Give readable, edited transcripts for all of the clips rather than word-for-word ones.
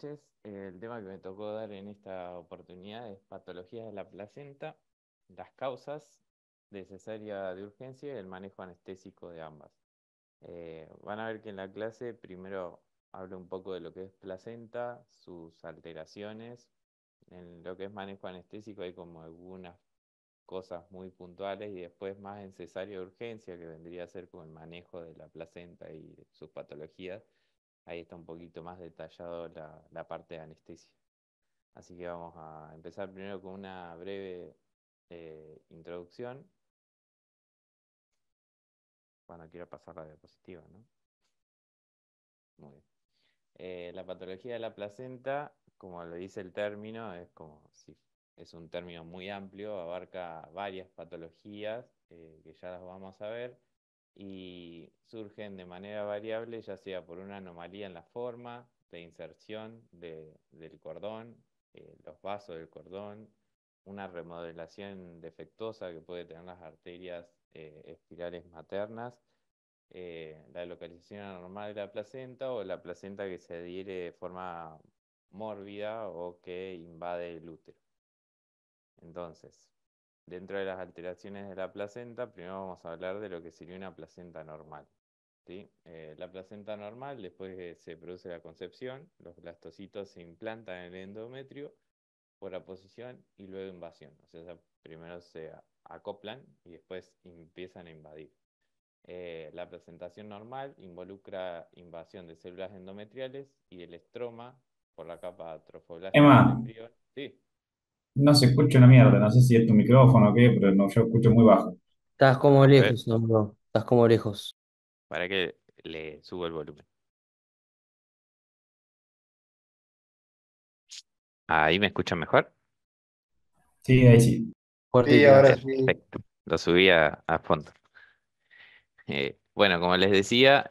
noches. El tema que me tocó dar en esta oportunidad es patologías de la placenta, las causas de cesárea de urgencia y el manejo anestésico de ambas. Van a ver que en la clase primero hablo un poco de lo que es placenta, sus alteraciones. En lo que es manejo anestésico hay como algunas cosas muy puntuales y después más en cesárea de urgencia, que vendría a ser como el manejo de la placenta y sus patologías. Ahí está un poquito más detallado la parte de anestesia. Así que vamos a empezar primero con una breve introducción, cuando quiera pasar la diapositiva, ¿no? Muy bien. La patología de la placenta, como lo dice el término, es como si es un término muy amplio, abarca varias patologías que ya las vamos a ver y surgen de manera variable, ya sea por una anomalía en la forma de inserción del cordón, los vasos del cordón, una remodelación defectuosa que puede tener las arterias espirales maternas, la localización anormal de la placenta o la placenta que se adhiere de forma mórbida o que invade el útero. Entonces, dentro de las alteraciones de la placenta, primero vamos a hablar de lo que sería una placenta normal. ¿Sí? La placenta normal, después que se produce la concepción, los blastocitos se implantan en el endometrio por aposición y luego invasión. O sea, primero se acoplan y después empiezan a invadir. La presentación normal involucra invasión de células endometriales y del estroma por la capa trofoblástica del Emma, embrión. Sí, no se escucha una mierda, no sé si es tu micrófono o qué, pero no, yo escucho muy bajo. Estás como a ver, lejos, hombro. Estás como lejos. para que le subo el volumen. Ahí me escuchan mejor. Sí, ahí sí. Fuerte y Sí, claro. ahora sí. Perfecto. Lo subí a fondo. Bueno, como les decía,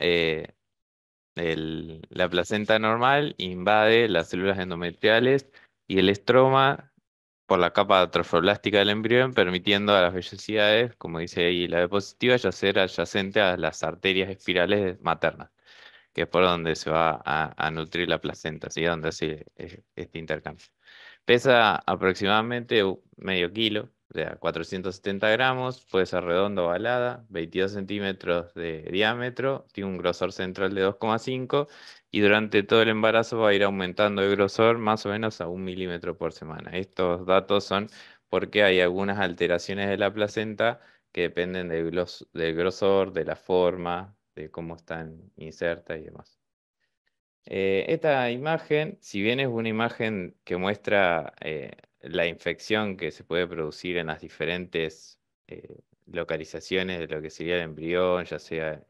la placenta normal invade las células endometriales y el estroma por la capa trofoblástica del embrión, permitiendo a las vellosidades, como dice ahí la diapositiva, yacer adyacente a las arterias espirales maternas, que es por donde se va a nutrir la placenta, ¿sí? Donde hace este intercambio. Pesa aproximadamente medio kilo, o sea, 470 gramos, puede ser redonda o ovalada, 22 centímetros de diámetro, tiene un grosor central de 2,5 y durante todo el embarazo va a ir aumentando de grosor más o menos a 1 milímetro por semana. Estos datos son porque hay algunas alteraciones de la placenta que dependen del grosor, de la forma, de cómo están insertas y demás. Esta imagen, si bien es una imagen que muestra la infección que se puede producir en las diferentes localizaciones de lo que sería el embrión, ya sea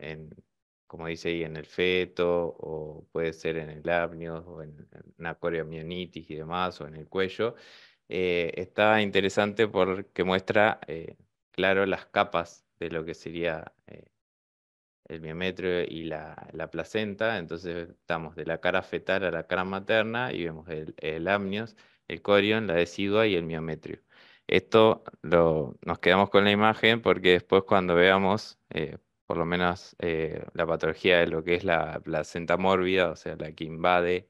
como dice ahí, en el feto, o puede ser en el apneo, o en una coriomionitis y demás, o en el cuello, está interesante porque muestra, claro, las capas de lo que sería el miometrio y la placenta, entonces estamos de la cara fetal a la cara materna y vemos el amnios, el corion, la decidua y el miometrio. Nos quedamos con la imagen porque después cuando veamos, por lo menos la patología de lo que es la placenta mórbida, o sea, la que invade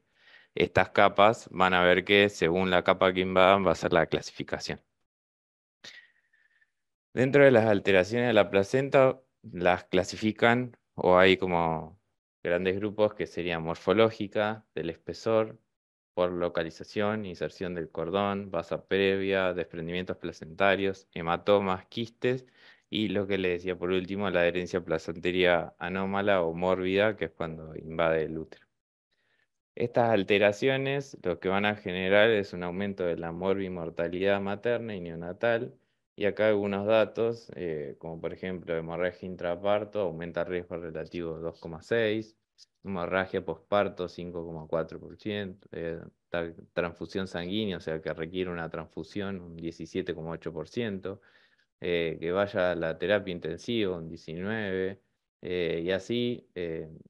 estas capas, van a ver que según la capa que invadan va a ser la clasificación. Dentro de las alteraciones de la placenta, las clasifican o hay como grandes grupos que serían morfológica, del espesor, por localización, inserción del cordón, basa previa, desprendimientos placentarios, hematomas, quistes y lo que le decía por último, la adherencia placenteria anómala o mórbida, que es cuando invade el útero. Estas alteraciones lo que van a generar es un aumento de la morbimortalidad materna y neonatal. Y acá algunos datos, como por ejemplo hemorragia intraparto, aumenta el riesgo relativo 2,6, hemorragia posparto 5,4%, transfusión sanguínea, o sea que requiere una transfusión un 17,8%, que vaya a la terapia intensiva un 19%, y así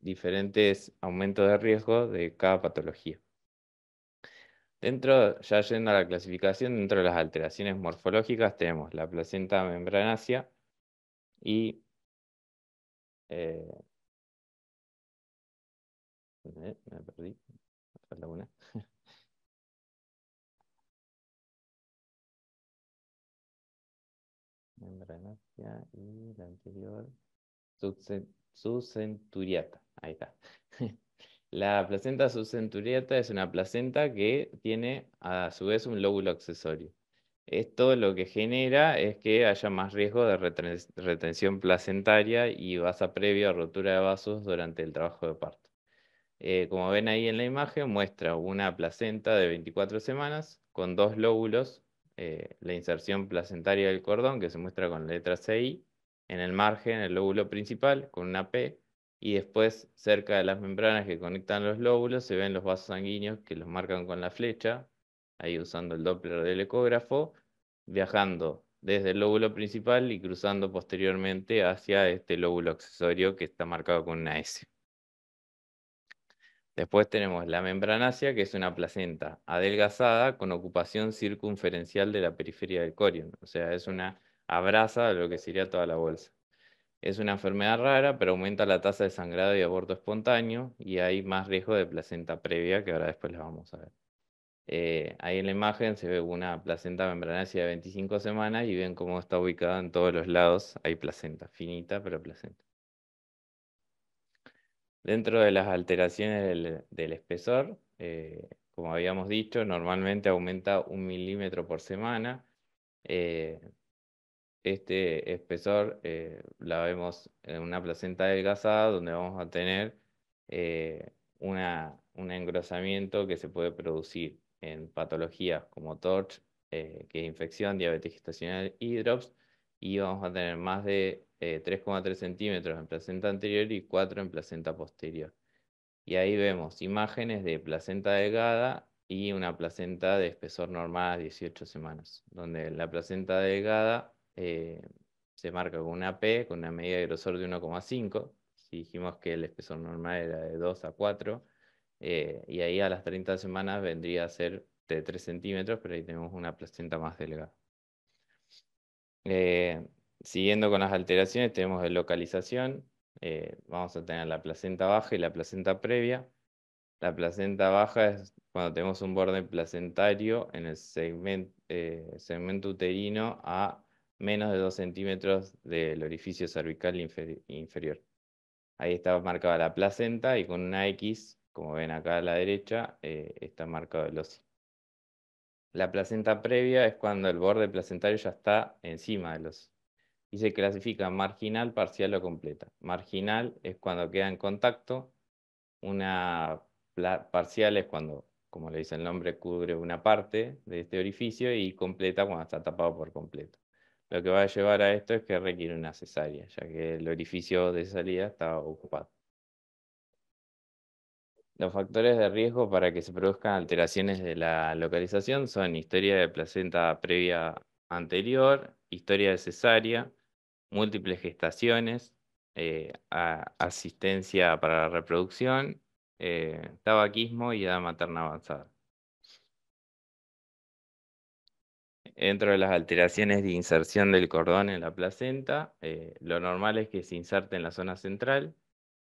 diferentes aumentos de riesgo de cada patología. Dentro, ya yendo a la clasificación, dentro de las alteraciones morfológicas tenemos la placenta membranácea y me perdí, me falta una. membranácea y la anterior, subcenturiata. Ahí está. La placenta subcenturiata es una placenta que tiene a su vez un lóbulo accesorio. Esto lo que genera es que haya más riesgo de retención placentaria y vasa previa o rotura de vasos durante el trabajo de parto. Como ven ahí en la imagen, muestra una placenta de 24 semanas con dos lóbulos, la inserción placentaria del cordón, que se muestra con la letra CI, en el margen, el lóbulo principal, con una P, y después, cerca de las membranas que conectan los lóbulos, se ven los vasos sanguíneos que los marcan con la flecha, ahí usando el Doppler del ecógrafo, viajando desde el lóbulo principal y cruzando posteriormente hacia este lóbulo accesorio que está marcado con una S. Después tenemos la membranácea, que es una placenta adelgazada con ocupación circunferencial de la periferia del corion. O sea, es una abraza lo que sería toda la bolsa. Es una enfermedad rara, pero aumenta la tasa de sangrado y aborto espontáneo y hay más riesgo de placenta previa, que ahora después la vamos a ver. Ahí en la imagen se ve una placenta membranácea de 25 semanas y ven cómo está ubicada en todos los lados. Hay placenta, finita, pero placenta. Dentro de las alteraciones del espesor, como habíamos dicho, normalmente aumenta 1 milímetro por semana. Eh, este espesor la vemos en una placenta adelgazada donde vamos a tener un engrosamiento que se puede producir en patologías como TORCH, que es infección, diabetes gestacional y drops, y vamos a tener más de 3,3 centímetros en placenta anterior y 4 en placenta posterior. Y ahí vemos imágenes de placenta delgada y una placenta de espesor normal a 18 semanas, donde la placenta delgada se marca con una P, con una medida de grosor de 1,5. Si dijimos que el espesor normal era de 2 a 4, y ahí a las 30 semanas vendría a ser de 3 centímetros, pero ahí tenemos una placenta más delgada. Eh, Siguiendo con las alteraciones, tenemos de localización. Vamos a tener la placenta baja y la placenta previa. La placenta baja es cuando tenemos un borde placentario en el segmento uterino a menos de 2 centímetros del orificio cervical inferior. Ahí está marcada la placenta y con una X, como ven acá a la derecha, está marcado el óseo. La placenta previa es cuando el borde placentario ya está encima del óseo y se clasifica marginal, parcial o completa. Marginal es cuando queda en contacto. Una parcial es cuando, como le dice el nombre, cubre una parte de este orificio y completa cuando está tapado por completo. Lo que va a llevar a esto es que requiere una cesárea, ya que el orificio de salida está ocupado. Los factores de riesgo para que se produzcan alteraciones de la localización son historia de placenta previa anterior, historia de cesárea, múltiples gestaciones, asistencia para la reproducción, tabaquismo y edad materna avanzada. Dentro de las alteraciones de inserción del cordón en la placenta, lo normal es que se inserte en la zona central,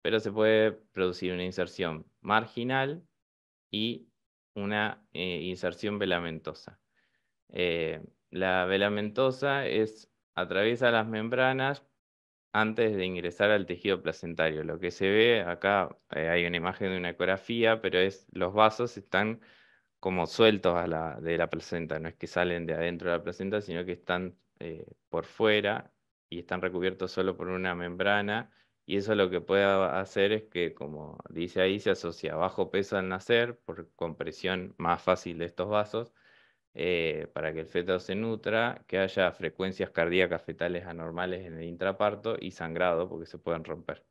pero se puede producir una inserción marginal y una inserción velamentosa. La velamentosa atraviesa las membranas antes de ingresar al tejido placentario. Lo que se ve acá, hay una imagen de una ecografía, pero los vasos están como sueltos de la placenta, no es que salen de adentro de la placenta, sino que están por fuera y están recubiertos solo por una membrana. Y eso lo que puede hacer es que, como dice ahí, se asocia a bajo peso al nacer por compresión más fácil de estos vasos, para que el feto se nutra, que haya frecuencias cardíacas fetales anormales en el intraparto y sangrado, porque se pueden romper.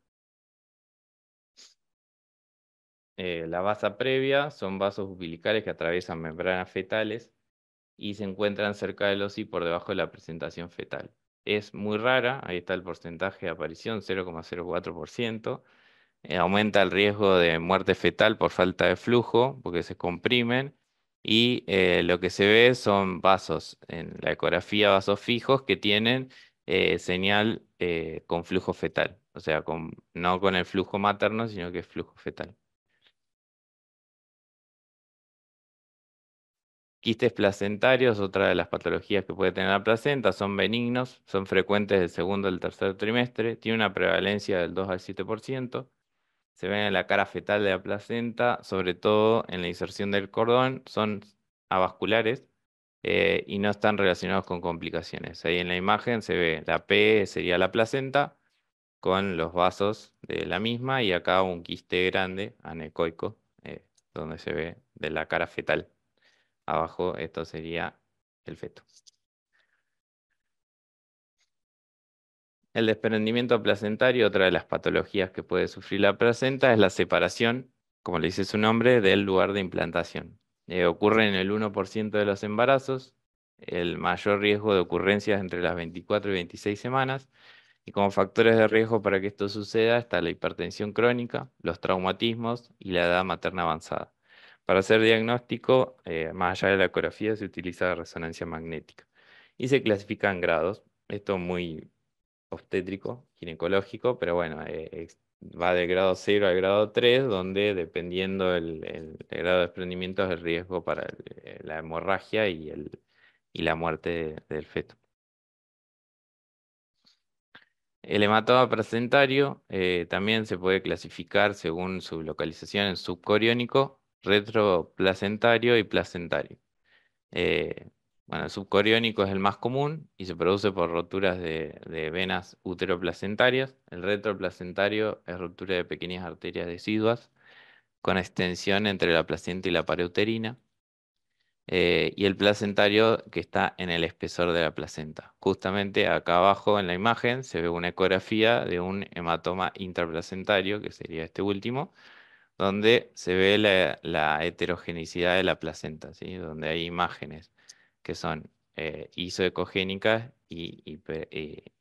La vasa previa son vasos umbilicales que atraviesan membranas fetales y se encuentran cerca del OSI por debajo de la presentación fetal. Es muy rara, ahí está el porcentaje de aparición, 0,04%. Aumenta el riesgo de muerte fetal por falta de flujo, porque se comprimen. Y lo que se ve son vasos, en la ecografía, vasos fijos que tienen señal con flujo fetal. O sea, no con el flujo materno, sino que es flujo fetal. Quistes placentarios, otra de las patologías que puede tener la placenta, son benignos, son frecuentes del segundo al tercer trimestre, tiene una prevalencia del 2 al 7%, se ven en la cara fetal de la placenta, sobre todo en la inserción del cordón, son avasculares y no están relacionados con complicaciones. Ahí en la imagen se ve la P sería la placenta con los vasos de la misma y acá un quiste grande, anecoico, donde se ve de la cara fetal. Abajo esto sería el feto. El desprendimiento placentario, otra de las patologías que puede sufrir la placenta, es la separación, como le dice su nombre, del lugar de implantación. Ocurre en el 1% de los embarazos, el mayor riesgo de ocurrencia es entre las 24 y 26 semanas, y como factores de riesgo para que esto suceda está la hipertensión crónica, los traumatismos y la edad materna avanzada. Para hacer diagnóstico, más allá de la ecografía, se utiliza resonancia magnética y se clasifican grados. Esto muy obstétrico, ginecológico, pero bueno, va del grado 0 al grado 3, donde dependiendo el grado de desprendimiento es el riesgo para la hemorragia y la muerte del feto. El hematoma placentario también se puede clasificar según su localización en subcoriónico, retroplacentario y placentario. Eh, bueno, el subcoriónico es el más común y se produce por roturas de venas uteroplacentarias. El retroplacentario es rotura de pequeñas arterias deciduas con extensión entre la placenta y la pared uterina. Y el placentario que está en el espesor de la placenta. Justamente acá abajo en la imagen se ve una ecografía de un hematoma intraplacentario, que sería este último, donde se ve la heterogenicidad de la placenta, ¿sí? Donde hay imágenes que son isoecogénicas y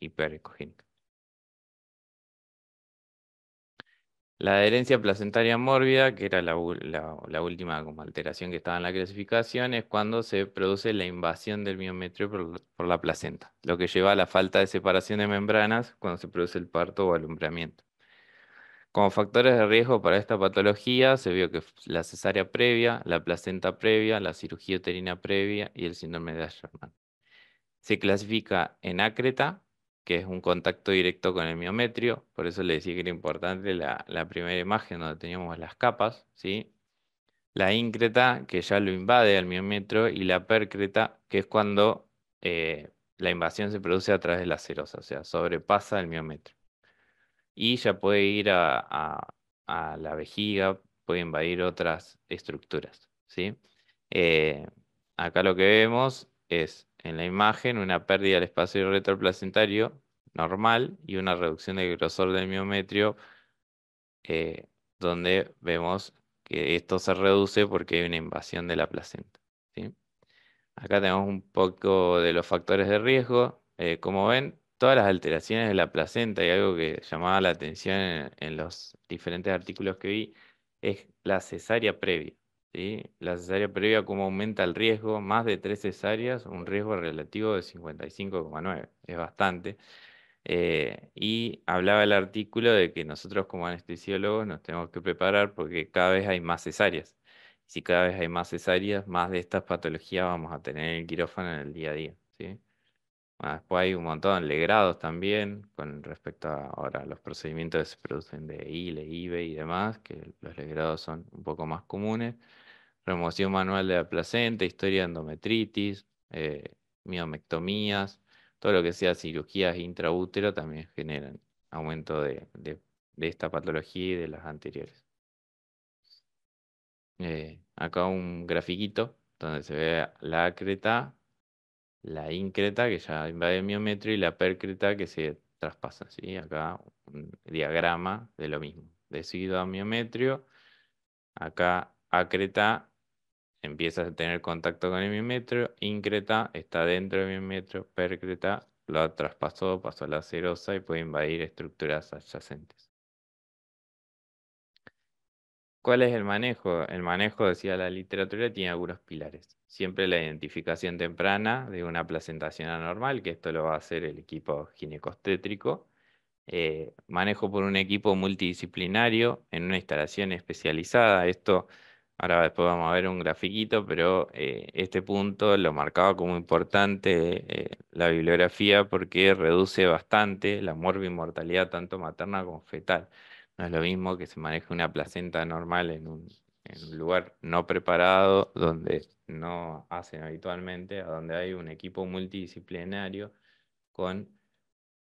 hiperecogénicas. La adherencia placentaria mórbida, que era la última como alteración que estaba en la clasificación, es cuando se produce la invasión del miometrio por la placenta, lo que lleva a la falta de separación de membranas cuando se produce el parto o alumbramiento. Como factores de riesgo para esta patología se vio que la cesárea previa, la placenta previa, la cirugía uterina previa y el síndrome de Asherman. Se clasifica en ácreta, que es un contacto directo con el miometrio, por eso le decía que era importante la primera imagen donde teníamos las capas, ¿sí? La íncreta, que ya lo invade al miometrio, y la pércreta, que es cuando la invasión se produce a través de la serosa, o sea, sobrepasa el miometrio y ya puede ir a la vejiga, puede invadir otras estructuras, ¿sí? Eh, Acá lo que vemos es en la imagen una pérdida del espacio retroplacentario normal y una reducción del grosor del miometrio, eh, donde vemos que esto se reduce porque hay una invasión de la placenta, ¿sí? Acá tenemos un poco de los factores de riesgo. Como ven, todas las alteraciones de la placenta y algo que llamaba la atención en los diferentes artículos que vi es la cesárea previa, ¿sí? La cesárea previa, cómo aumenta el riesgo, más de 3 cesáreas, un riesgo relativo de 55,9. Es bastante. Y hablaba el artículo de que nosotros como anestesiólogos nos tenemos que preparar porque cada vez hay más cesáreas. Si cada vez hay más cesáreas, más de estas patologías vamos a tener en el quirófano en el día a día, ¿sí? Bueno, después hay un montón de legrados también con respecto a ahora los procedimientos que se producen de ILE, IBE y demás, que los legrados son un poco más comunes. Remoción manual de la placenta, historia de endometritis, miomectomías, todo lo que sea cirugías intraútero también generan aumento de esta patología y de las anteriores. Acá un grafiquito donde se ve la ácreta, la íncreta que ya invade el miometrio y la pércreta que se traspasa, ¿sí? Acá un diagrama de lo mismo. Decido a miometrio, acá ácreta empiezas a tener contacto con el miometrio, íncreta está dentro del miometrio, pércreta lo traspasó, pasó a la serosa y puede invadir estructuras adyacentes. ¿Cuál es el manejo? El manejo, decía la literatura, tiene algunos pilares. Siempre la identificación temprana de una placentación anormal, que esto lo va a hacer el equipo ginecostétrico. Manejo por un equipo multidisciplinario en una instalación especializada. Esto Ahora después vamos a ver un grafiquito, pero este punto lo marcaba como importante la bibliografía porque reduce bastante la morbimortalidad tanto materna como fetal. No es lo mismo que se maneje una placenta normal en un lugar no preparado, donde no hacen habitualmente, a donde hay un equipo multidisciplinario con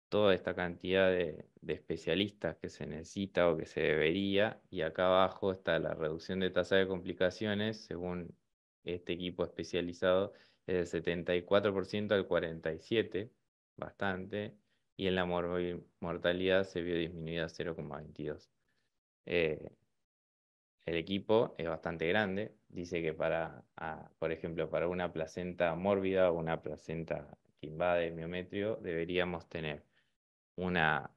toda esta cantidad de especialistas que se necesita o que se debería, y acá abajo está la reducción de tasa de complicaciones, según este equipo especializado, es del 74% al 47%, bastante, y en la mortalidad se vio disminuida a 0,22. Eh, el equipo es bastante grande, dice que por ejemplo, para una placenta mórbida o una placenta que invade el miometrio, deberíamos tener una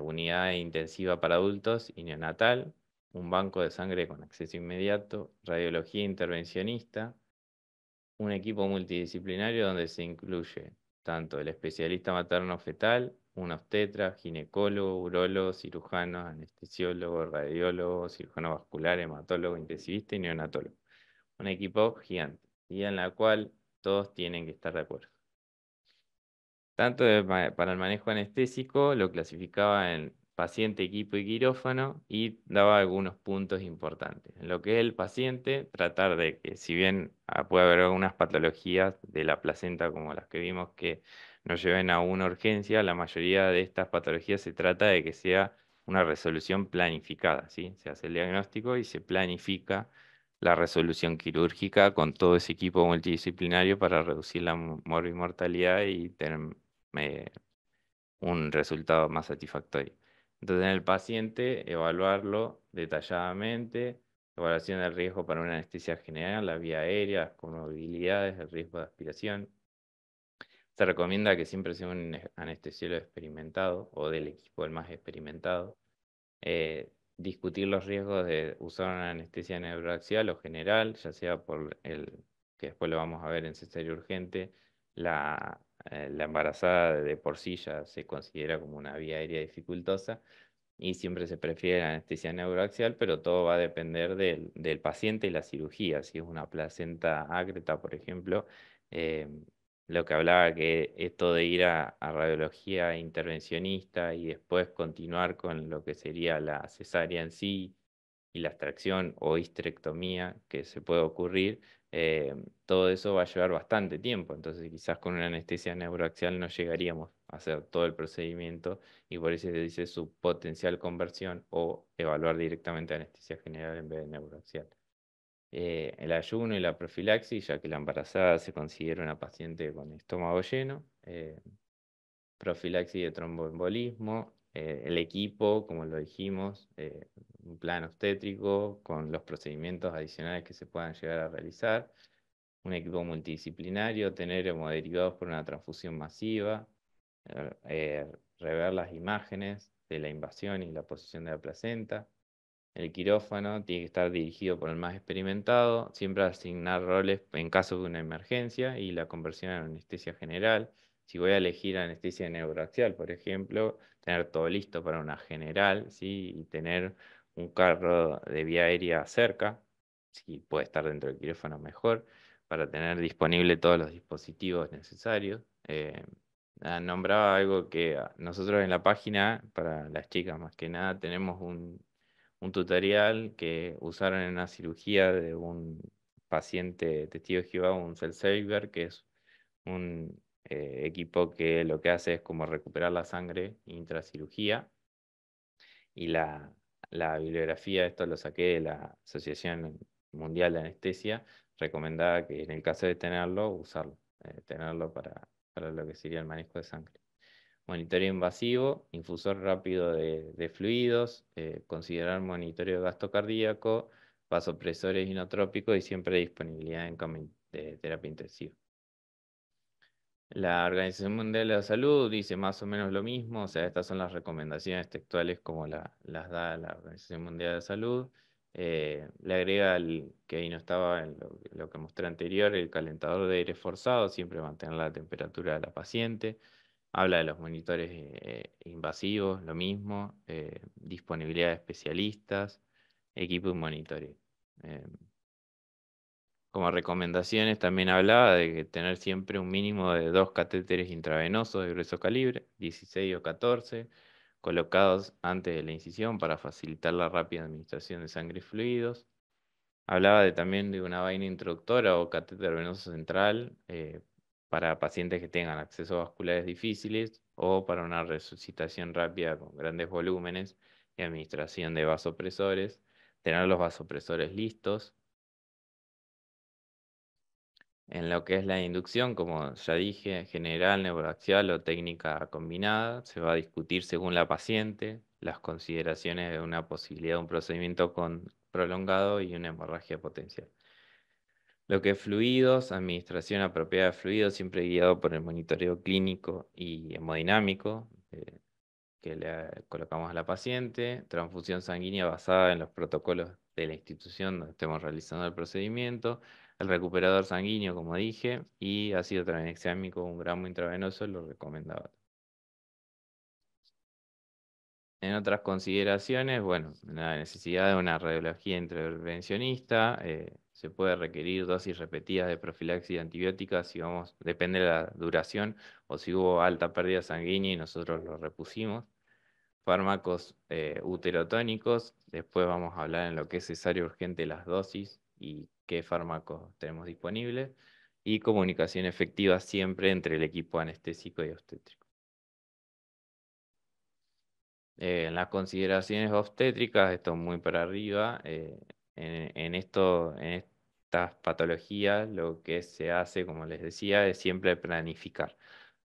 unidad intensiva para adultos y neonatal, un banco de sangre con acceso inmediato, radiología intervencionista, un equipo multidisciplinario donde se incluye tanto el especialista materno-fetal, un obstetra, ginecólogo, urólogo, cirujano, anestesiólogo, radiólogo, cirujano vascular, hematólogo, intensivista y neonatólogo. Un equipo gigante y en la cual todos tienen que estar de acuerdo. Tanto para el manejo anestésico lo clasificaba en paciente, equipo y quirófano y daba algunos puntos importantes. En lo que es el paciente, tratar de que si bien puede haber algunas patologías de la placenta como las que vimos que nos lleven a una urgencia, la mayoría de estas patologías se trata de que sea una resolución planificada, ¿sí? Se hace el diagnóstico y se planifica la resolución quirúrgica con todo ese equipo multidisciplinario para reducir la morbimortalidad y tener eh, un resultado más satisfactorio. Entonces, en el paciente, evaluarlo detalladamente, evaluación del riesgo para una anestesia general, la vía aérea, las comorbilidades, el riesgo de aspiración. Se recomienda que siempre sea un anestesiólogo experimentado o del equipo el más experimentado. Discutir los riesgos de usar una anestesia neuroaxial o general, ya sea por que después lo vamos a ver en cesárea urgente, la embarazada de por sí ya se considera como una vía aérea dificultosa y siempre se prefiere la anestesia neuroaxial, pero todo va a depender del paciente y la cirugía. Si es una placenta ácreta, por ejemplo, eh, lo que hablaba que esto de ir a radiología intervencionista y después continuar con lo que sería la cesárea en sí y la extracción o histerectomía que se puede ocurrir, todo eso va a llevar bastante tiempo. Entonces quizás con una anestesia neuroaxial no llegaríamos a hacer todo el procedimiento y por eso se dice su potencial conversión o evaluar directamente anestesia general en vez de neuroaxial. El ayuno y la profilaxis, ya que la embarazada se considera una paciente con estómago lleno, profilaxis de tromboembolismo, el equipo, como lo dijimos, un plan obstétrico con los procedimientos adicionales que se puedan llegar a realizar, un equipo multidisciplinario, tener hemoderivados por una transfusión masiva, rever las imágenes de la invasión y la posición de la placenta. El quirófano tiene que estar dirigido por el más experimentado, siempre asignar roles en caso de una emergencia y la conversión a anestesia general. Si voy a elegir anestesia neuroaxial, por ejemplo, tener todo listo para una general, ¿sí? Y tener un carro de vía aérea cerca, si puede estar dentro del quirófano mejor, para tener disponible todos los dispositivos necesarios. Nombraba algo que nosotros en la página, para las chicas más que nada, tenemos un tutorial que usaron en una cirugía de un paciente testigo de Jehová, un cell saver, que es un equipo que lo que hace es como recuperar la sangre intracirugía. Y la bibliografía, esto lo saqué de la Asociación Mundial de Anestesia, recomendaba que en el caso de tenerlo, usarlo, tenerlo para lo que sería el manejo de sangre. Monitoreo invasivo, infusor rápido de fluidos, considerar monitoreo de gasto cardíaco, vasopresores inotrópicos y siempre disponibilidad en cama de terapia intensiva. La Organización Mundial de la Salud dice más o menos lo mismo, o sea, estas son las recomendaciones textuales como las da la Organización Mundial de la Salud. Le agrega que ahí no estaba en lo que mostré anterior, el calentador de aire forzado, siempre mantener la temperatura de la paciente. Habla de los monitores invasivos, lo mismo, disponibilidad de especialistas, equipo y monitoreo. Como recomendaciones también hablaba de que tener siempre un mínimo de 2 catéteres intravenosos de grueso calibre, 16 o 14, colocados antes de la incisión para facilitar la rápida administración de sangre y fluidos. Hablaba también de una vaina introductora o catéter venoso central para pacientes que tengan accesos vasculares difíciles o para una resucitación rápida con grandes volúmenes y administración de vasopresores. Tener los vasopresores listos. En lo que es la inducción, como ya dije, general, neuroaxial o técnica combinada, se va a discutir según la paciente las consideraciones de una posibilidad de un procedimiento prolongado y una hemorragia potencial. Lo que es fluidos, administración apropiada de fluidos, siempre guiado por el monitoreo clínico y hemodinámico que le colocamos a la paciente. Transfusión sanguínea basada en los protocolos de la institución donde estemos realizando el procedimiento. El recuperador sanguíneo, como dije, y ácido tranexámico, 1 gramo intravenoso, lo recomendaba. En otras consideraciones, bueno, la necesidad de una radiología intervencionista, se puede requerir dosis repetidas de profilaxis antibiótica si vamos, depende de la duración o si hubo alta pérdida sanguínea y nosotros lo repusimos. Fármacos uterotónicos, después vamos a hablar en lo que es cesárea urgente las dosis y qué fármacos tenemos disponibles. Y comunicación efectiva siempre entre el equipo anestésico y obstétrico. En las consideraciones obstétricas, esto muy para arriba, en estas patologías lo que se hace, como les decía, es siempre planificar.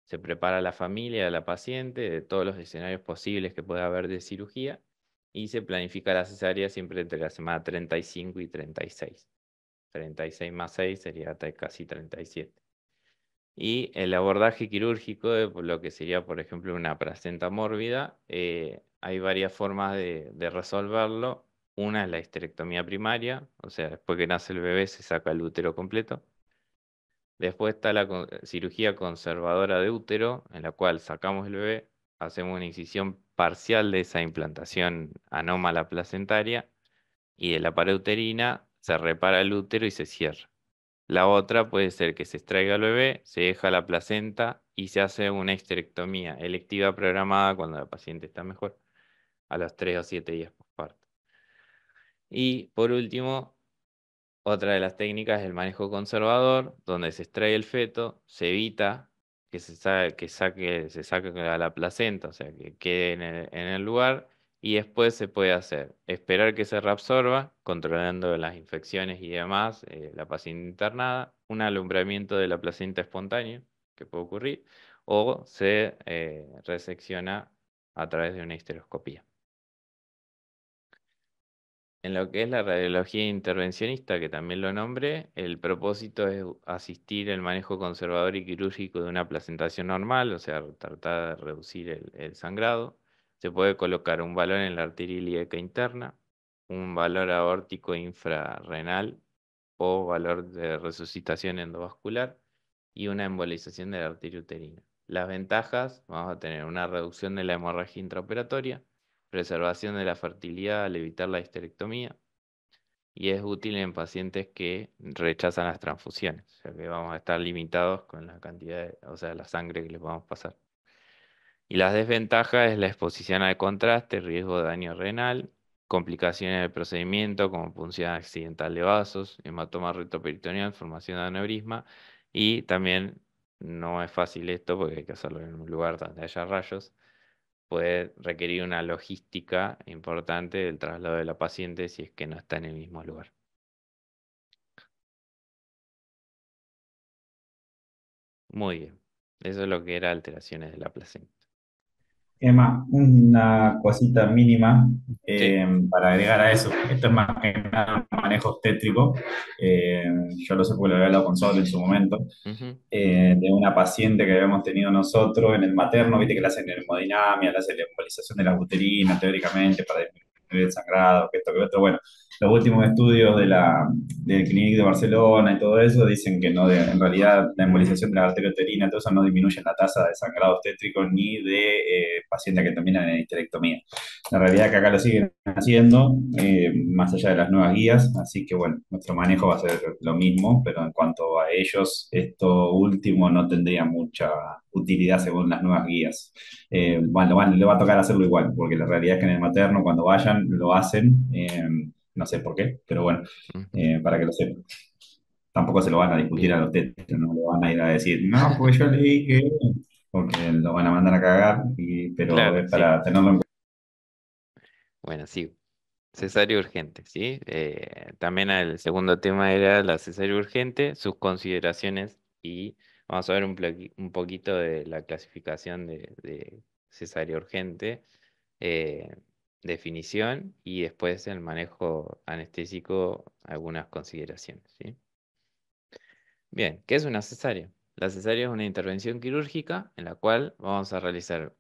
Se prepara a la familia, a la paciente, de todos los escenarios posibles que pueda haber de cirugía y se planifica la cesárea siempre entre la semana 35 y 36. 36 más 6 sería casi 37. Y el abordaje quirúrgico de lo que sería, por ejemplo, una placenta mórbida, hay varias formas de resolverlo. Una es la histerectomía primaria, o sea, después que nace el bebé se saca el útero completo. Después está la cirugía conservadora de útero, en la cual sacamos el bebé, hacemos una incisión parcial de esa implantación anómala placentaria y de la pared uterina se repara el útero y se cierra. La otra puede ser que se extraiga el bebé, se deja la placenta y se hace una histerectomía electiva programada cuando la paciente está mejor, a los 3 o 7 días postparto. Y por último, otra de las técnicas es el manejo conservador, donde se extrae el feto, se evita se saque a la placenta, o sea, que quede en el lugar, y después se puede hacer, esperar que se reabsorba, controlando las infecciones y demás, la paciente internada, un alumbramiento de la placenta espontáneo, que puede ocurrir, o se resecciona a través de una histeroscopía. En lo que es la radiología intervencionista, que también lo nombré, el propósito es asistir el manejo conservador y quirúrgico de una placentación normal, o sea, tratar de reducir el sangrado. Se puede colocar un valor en la arteria ilíaca interna, un valor aórtico infrarrenal o valor de resucitación endovascular y una embolización de la arteria uterina. Las ventajas, vamos a tener una reducción de la hemorragia intraoperatoria, preservación de la fertilidad al evitar la histerectomía, y es útil en pacientes que rechazan las transfusiones, o sea que vamos a estar limitados con la cantidad o sea, la sangre que les vamos a pasar. Y las desventajas es la exposición al contraste, riesgo de daño renal, complicaciones del procedimiento como punción accidental de vasos, hematoma retroperitoneal, formación de aneurisma, y también no es fácil esto porque hay que hacerlo en un lugar donde haya rayos. Puede requerir una logística importante del traslado de la paciente si es que no está en el mismo lugar. Muy bien. Eso es lo que era alteraciones de la placenta. Emma, una cosita mínima Sí. para agregar a eso. Esto es más que nada un manejo obstétrico. Eh, yo lo sé porque lo había hablado con Sol en su momento. Ujú, De una paciente que habíamos tenido nosotros en el materno, viste que le hacen hemodinamia, le hacen la embolización de la uterina, teóricamente, para disminuir el sangrado, que esto, que lo otro. Bueno, los últimos estudios del Clínic de Barcelona y todo eso dicen que no, en realidad la embolización de la arteria uterina, todo eso no disminuye la tasa de sangrado obstétrico ni de pacientes que terminan en histerectomía. La realidad es que acá lo siguen haciendo, más allá de las nuevas guías, así que bueno, nuestro manejo va a ser lo mismo, pero en cuanto a ellos, esto último no tendría mucha utilidad según las nuevas guías. Le va a tocar hacerlo igual, porque la realidad es que en el materno, cuando vayan, lo hacen, no sé por qué, pero bueno, Ujú. para que lo sepan. Tampoco se lo van a discutir Bien, a los tetas, no le van a ir a decir, no, porque yo leí que, porque lo van a mandar a cagar, pero claro, es sí. para tenerlo en Bueno, sí. Cesárea urgente, ¿sí? También el segundo tema era la cesárea urgente, sus consideraciones y vamos a ver un poquito de la clasificación de cesárea urgente, eh, definición y después el manejo anestésico, algunas consideraciones, ¿sí? Bien, ¿qué es una cesárea? La cesárea es una intervención quirúrgica en la cual vamos a realizar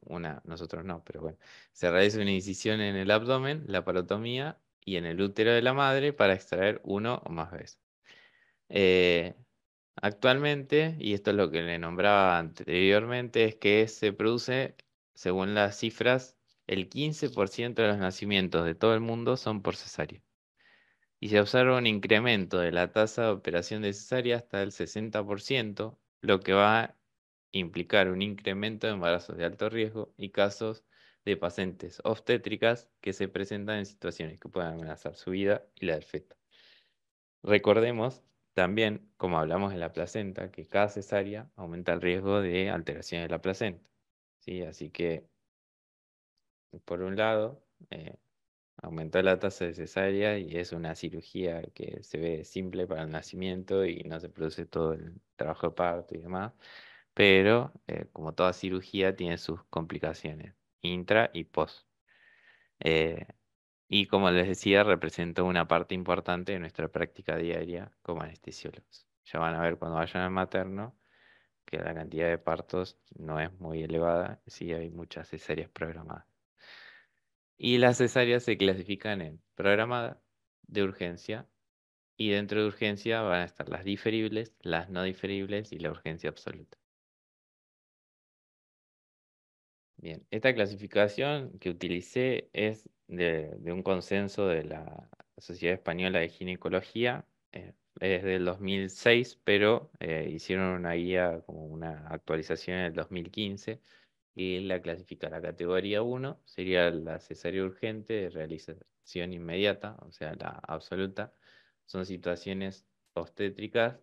nosotros no, pero bueno, se realiza una incisión en el abdomen, la parotomía y en el útero de la madre para extraer uno o más veces. Eh, Actualmente, y esto es lo que le nombraba anteriormente, es que se produce, según las cifras, el 15% de los nacimientos de todo el mundo son por cesárea y se observa un incremento de la tasa de operación de cesárea hasta el 60%, lo que va a implicar un incremento de embarazos de alto riesgo y casos de pacientes obstétricas que se presentan en situaciones que pueden amenazar su vida y la del feto. Recordemos también, como hablamos de la placenta, que cada cesárea aumenta el riesgo de alteraciones de la placenta. ¿Sí? Así que, por un lado, aumentó la tasa de cesárea y es una cirugía que se ve simple para el nacimiento y no se produce todo el trabajo de parto y demás, pero como toda cirugía tiene sus complicaciones, intra y post. Eh, y como les decía, representa una parte importante de nuestra práctica diaria como anestesiólogos. Ya van a ver cuando vayan al materno que la cantidad de partos no es muy elevada, sí hay muchas cesáreas programadas. Y las cesáreas se clasifican en programada, de urgencia, y dentro de urgencia van a estar las diferibles, las no diferibles y la urgencia absoluta. Bien, esta clasificación que utilicé es de un consenso de la Sociedad Española de Ginecología, es del 2006, pero hicieron una guía como una actualización en el 2015 y la clasifica la categoría 1, sería la cesárea urgente de realización inmediata, o sea, la absoluta. Son situaciones obstétricas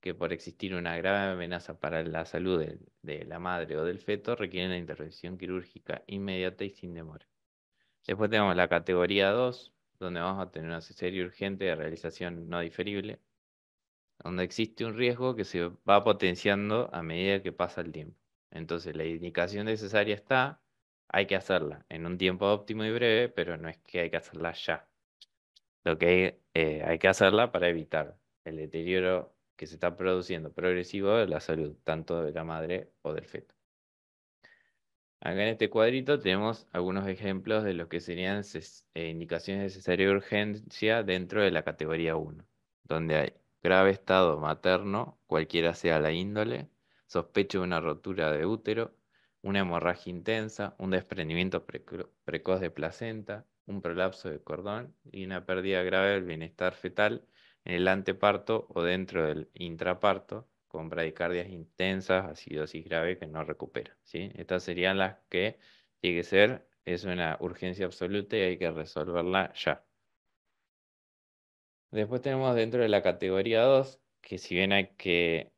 que por existir una grave amenaza para la salud de la madre o del feto requieren la intervención quirúrgica inmediata y sin demora. Después tenemos la categoría 2, donde vamos a tener una cesárea urgente de realización no diferible, donde existe un riesgo que se va potenciando a medida que pasa el tiempo. Entonces, la indicación de cesárea está, hay que hacerla en un tiempo óptimo y breve, pero no es que hay que hacerla ya. Lo que hay que hacerla para evitar el deterioro que se está produciendo progresivo de la salud, tanto de la madre o del feto. Acá en este cuadrito tenemos algunos ejemplos de lo que serían indicaciones de cesárea de urgencia dentro de la categoría 1, donde hay grave estado materno, cualquiera sea la índole, sospecho de una rotura de útero, una hemorragia intensa, un desprendimiento precoz de placenta, un prolapso de cordón y una pérdida grave del bienestar fetal en el anteparto o dentro del intraparto, con bradicardias intensas, acidosis grave que no recupera, ¿sí? Estas serían las que tiene que ser, es una urgencia absoluta y hay que resolverla ya. Después tenemos dentro de la categoría 2, que si bien hay que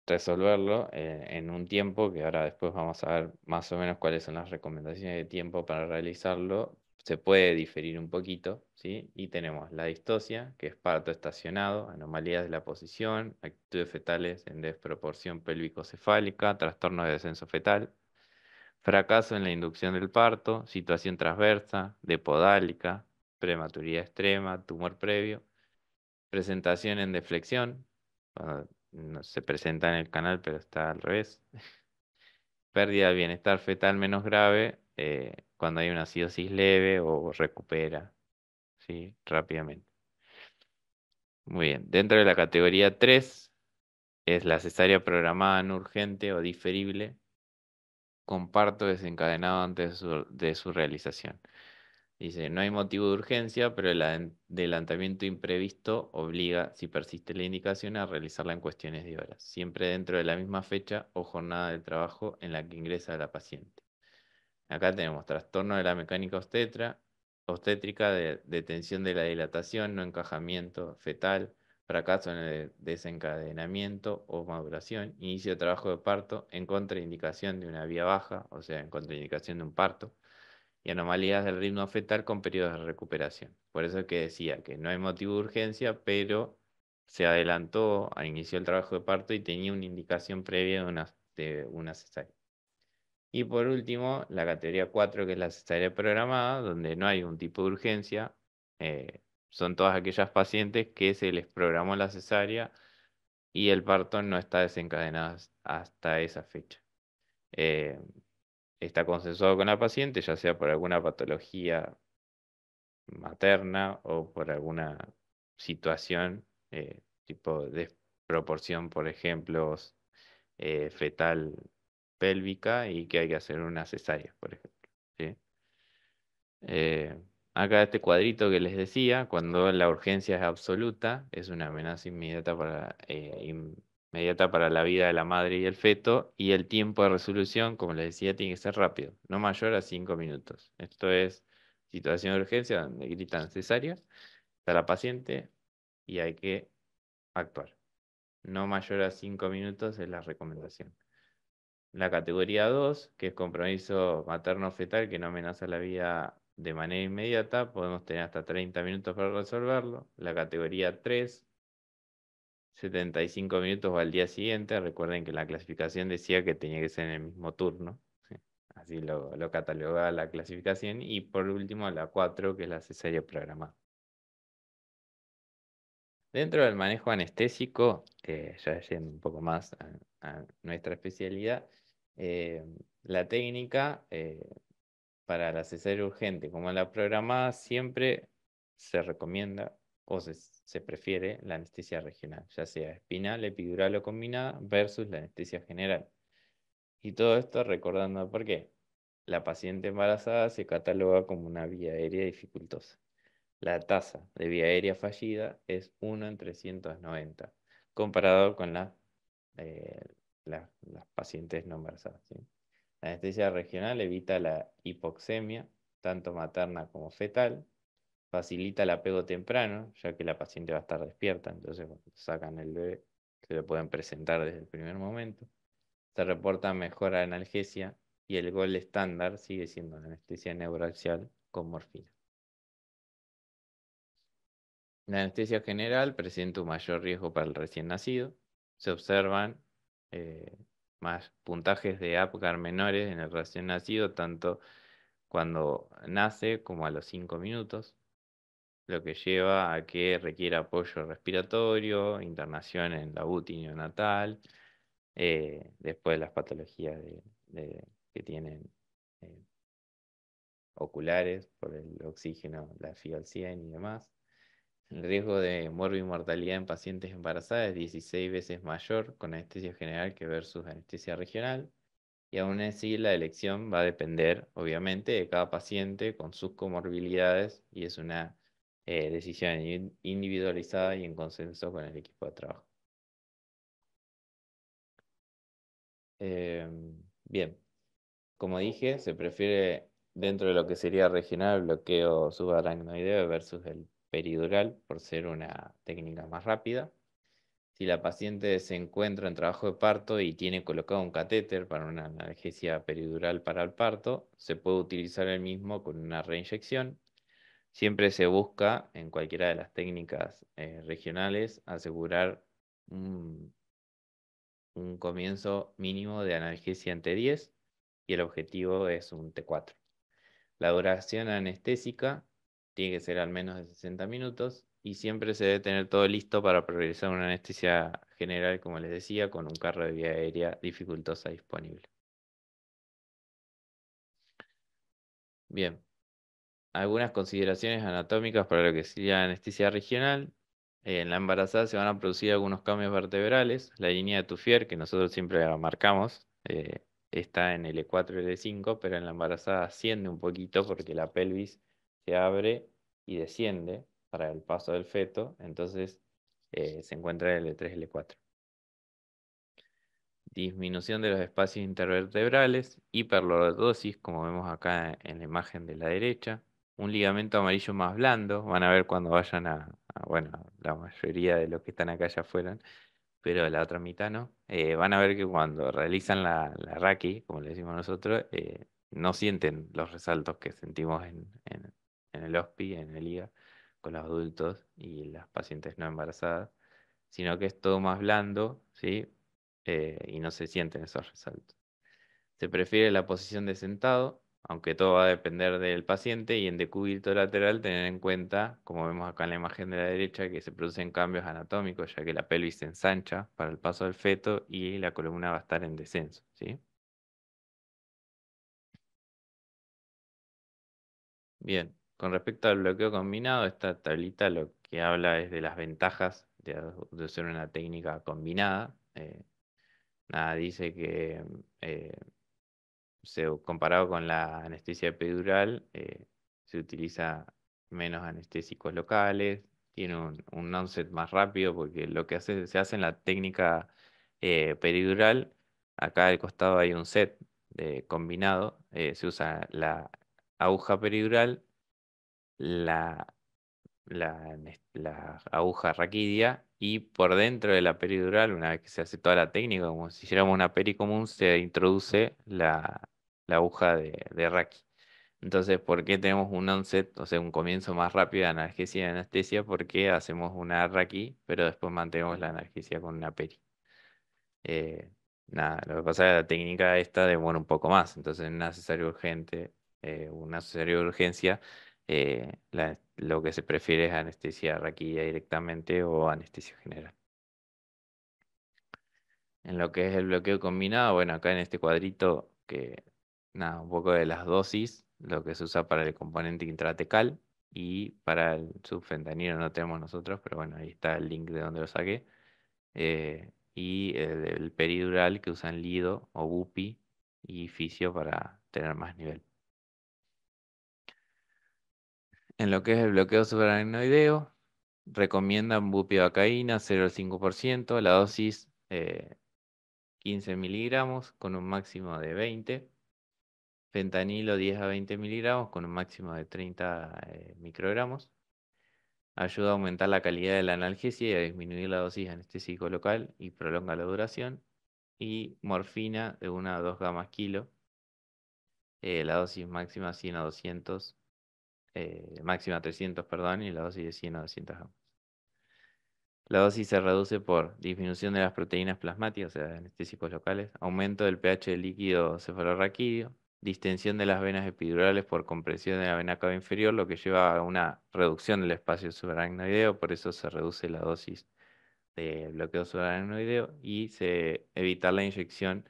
resolverlo en un tiempo, que ahora después vamos a ver más o menos cuáles son las recomendaciones de tiempo para realizarlo, se puede diferir un poquito, ¿sí? Y tenemos la distosia, que es parto estacionado, anomalías de la posición, actitudes fetales en desproporción pélvico-cefálica, trastorno de descenso fetal, fracaso en la inducción del parto, situación transversa, depodálica, prematuridad extrema, tumor previo, presentación en deflexión, cuando no se presenta en el canal pero está al revés, pérdida de bienestar fetal menos grave cuando hay una acidosis leve o recupera, ¿sí? Rápidamente. Muy bien. Dentro de la categoría 3 es la cesárea programada no urgente o diferible con parto desencadenado antes de su realización. Dice, no hay motivo de urgencia, pero el adelantamiento imprevisto obliga, si persiste la indicación, a realizarla en cuestiones de horas, siempre dentro de la misma fecha o jornada de trabajo en la que ingresa la paciente. Acá tenemos trastorno de la mecánica obstétrica, detención de la dilatación, no encajamiento fetal, fracaso en el desencadenamiento o maduración, inicio de trabajo de parto en contraindicación de una vía baja, o sea, en contraindicación de un parto, y anomalías del ritmo fetal con periodos de recuperación. Por eso es que decía que no hay motivo de urgencia, pero se adelantó, inició el trabajo de parto y tenía una indicación previa de una cesárea. Y por último, la categoría 4, que es la cesárea programada, donde no hay un tipo de urgencia, son todas aquellas pacientes que se les programó la cesárea y el parto no está desencadenado hasta esa fecha. Eh, Está consensuado con la paciente, ya sea por alguna patología materna o por alguna situación, tipo desproporción, por ejemplo, fetal pélvica y que hay que hacer una cesárea, por ejemplo. ¿Sí? Eh, Acá este cuadrito que les decía, cuando la urgencia es absoluta, es una amenaza inmediata para la vida de la madre y el feto, y el tiempo de resolución, como les decía, tiene que ser rápido, no mayor a 5 minutos. Esto es situación de urgencia donde gritan cesárea, está la paciente y hay que actuar. No mayor a 5 minutos es la recomendación. La categoría 2, que es compromiso materno-fetal que no amenaza la vida de manera inmediata, podemos tener hasta 30 minutos para resolverlo. La categoría 3, 75 minutos o al día siguiente. Recuerden que la clasificación decía que tenía que ser en el mismo turno. Así lo catalogaba la clasificación. Y por último, la 4, que es la cesárea programada. Dentro del manejo anestésico, ya yendo un poco más a nuestra especialidad, eh, la técnica para la cesárea urgente como la programada siempre se recomienda o se prefiere la anestesia regional, ya sea espinal, epidural o combinada versus la anestesia general. Y todo esto recordando por qué. La paciente embarazada se cataloga como una vía aérea dificultosa. La tasa de vía aérea fallida es 1 en 390, comparado con eh, las pacientes no embarazadas. ¿Sí? La anestesia regional evita la hipoxemia, tanto materna como fetal, facilita el apego temprano, ya que la paciente va a estar despierta, entonces cuando sacan el bebé se lo pueden presentar desde el primer momento. Se reporta mejora de analgesia y el gol estándar sigue siendo la anestesia neuroaxial con morfina. La anestesia general presenta un mayor riesgo para el recién nacido. Se observan eh, más puntajes de Apgar menores en el recién nacido, tanto cuando nace como a los 5 minutos, lo que lleva a que requiera apoyo respiratorio, internación en la UTI neonatal, después las patologías que tienen eh, oculares por el oxígeno, la FiO100 y demás. El riesgo de mortalidad en pacientes embarazadas es 16 veces mayor con anestesia general que versus anestesia regional. Y aún así la elección va a depender, obviamente, de cada paciente con sus comorbilidades y es una decisión individualizada y en consenso con el equipo de trabajo. Bien, como dije, se prefiere dentro de lo que sería regional el bloqueo subaracnoideo versus el peridural por ser una técnica más rápida. Si la paciente se encuentra en trabajo de parto y tiene colocado un catéter para una analgesia peridural para el parto, se puede utilizar el mismo con una reinyección. Siempre se busca, en cualquiera de las técnicas regionales, asegurar un, un comienzo mínimo de analgesia en T10 y el objetivo es un T4. La duración anestésica tiene que ser al menos de 60 minutos y siempre se debe tener todo listo para priorizar una anestesia general, como les decía, con un carro de vía aérea dificultosa disponible. Bien, Algunas consideraciones anatómicas para lo que sería anestesia regional. En la embarazada se van a producir algunos cambios vertebrales. La línea de Tuffier, que nosotros siempre la marcamos, está en L4 y L5, pero en la embarazada asciende un poquito porque la pelvis se abre y desciende para el paso del feto. Entonces se encuentra en L3, L4. Disminución de los espacios intervertebrales, hiperlordosis, como vemos acá en la imagen de la derecha, un ligamento amarillo más blando, van a ver cuando vayan bueno, la mayoría de los que están acá ya fueron, pero la otra mitad no. Van a ver que cuando realizan la Raki, como le decimos nosotros, no sienten los resaltos que sentimos en el hospi, en el IGA, con los adultos y las pacientes no embarazadas, sino que es todo más blando, ¿sí? Y no se sienten esos resaltos. Se prefiere la posición de sentado, aunque todo va a depender del paciente, y en decúbito lateral tener en cuenta, como vemos acá en la imagen de la derecha, que se producen cambios anatómicos, ya que la pelvis se ensancha para el paso del feto y la columna va a estar en descenso, ¿sí? Bien, con respecto al bloqueo combinado, esta tablita lo que habla es de las ventajas de usar una técnica combinada. Nada, dice que comparado con la anestesia epidural, se utiliza menos anestésicos locales, tiene un onset más rápido porque lo que se hace en la técnica peridural, acá al costado hay un set de combinado, se usa la aguja peridural, la la aguja raquidia y por dentro de la peridural, una vez que se hace toda la técnica, como si hiciéramos una peri común, se introduce la aguja de raqui. Entonces, ¿por qué tenemos un onset, o sea, un comienzo más rápido de analgesia y anestesia? Porque hacemos una raqui, pero después mantenemos la analgesia con una peri. Eh, Nada, lo que pasa es que la técnica esta demora un poco más, entonces en necesario urgente, una necesario de urgencia, lo que se prefiere es anestesia raquídea directamente o anestesia general. En lo que es el bloqueo combinado, bueno, acá en este cuadrito, que nada, un poco de las dosis, lo que se usa para el componente intratecal y para el subfentanilo no tenemos nosotros, pero bueno, ahí está el link de donde lo saqué. Y el peridural que usan Lido o Bupi y Fisio para tener más nivel. En lo que es el bloqueo subaracnoideo, recomiendan bupivacaína 0,5%, la dosis 15 miligramos con un máximo de 20, fentanilo 10 a 20 miligramos con un máximo de 30 microgramos. Ayuda a aumentar la calidad de la analgesia y a disminuir la dosis anestésico local y prolonga la duración. Y morfina de 1 a 2 gamas kilo. La dosis máxima 100 a 200, máxima 300, perdón, y la dosis de 100 a 200 gramos. La dosis se reduce por disminución de las proteínas plasmáticas, o sea, anestésicos locales, aumento del pH del líquido cefalorraquídeo, distensión de las venas epidurales por compresión de la vena cava inferior, lo que lleva a una reducción del espacio subaracnoideo, por eso se reduce la dosis de bloqueo subaracnoideo y se evita la inyección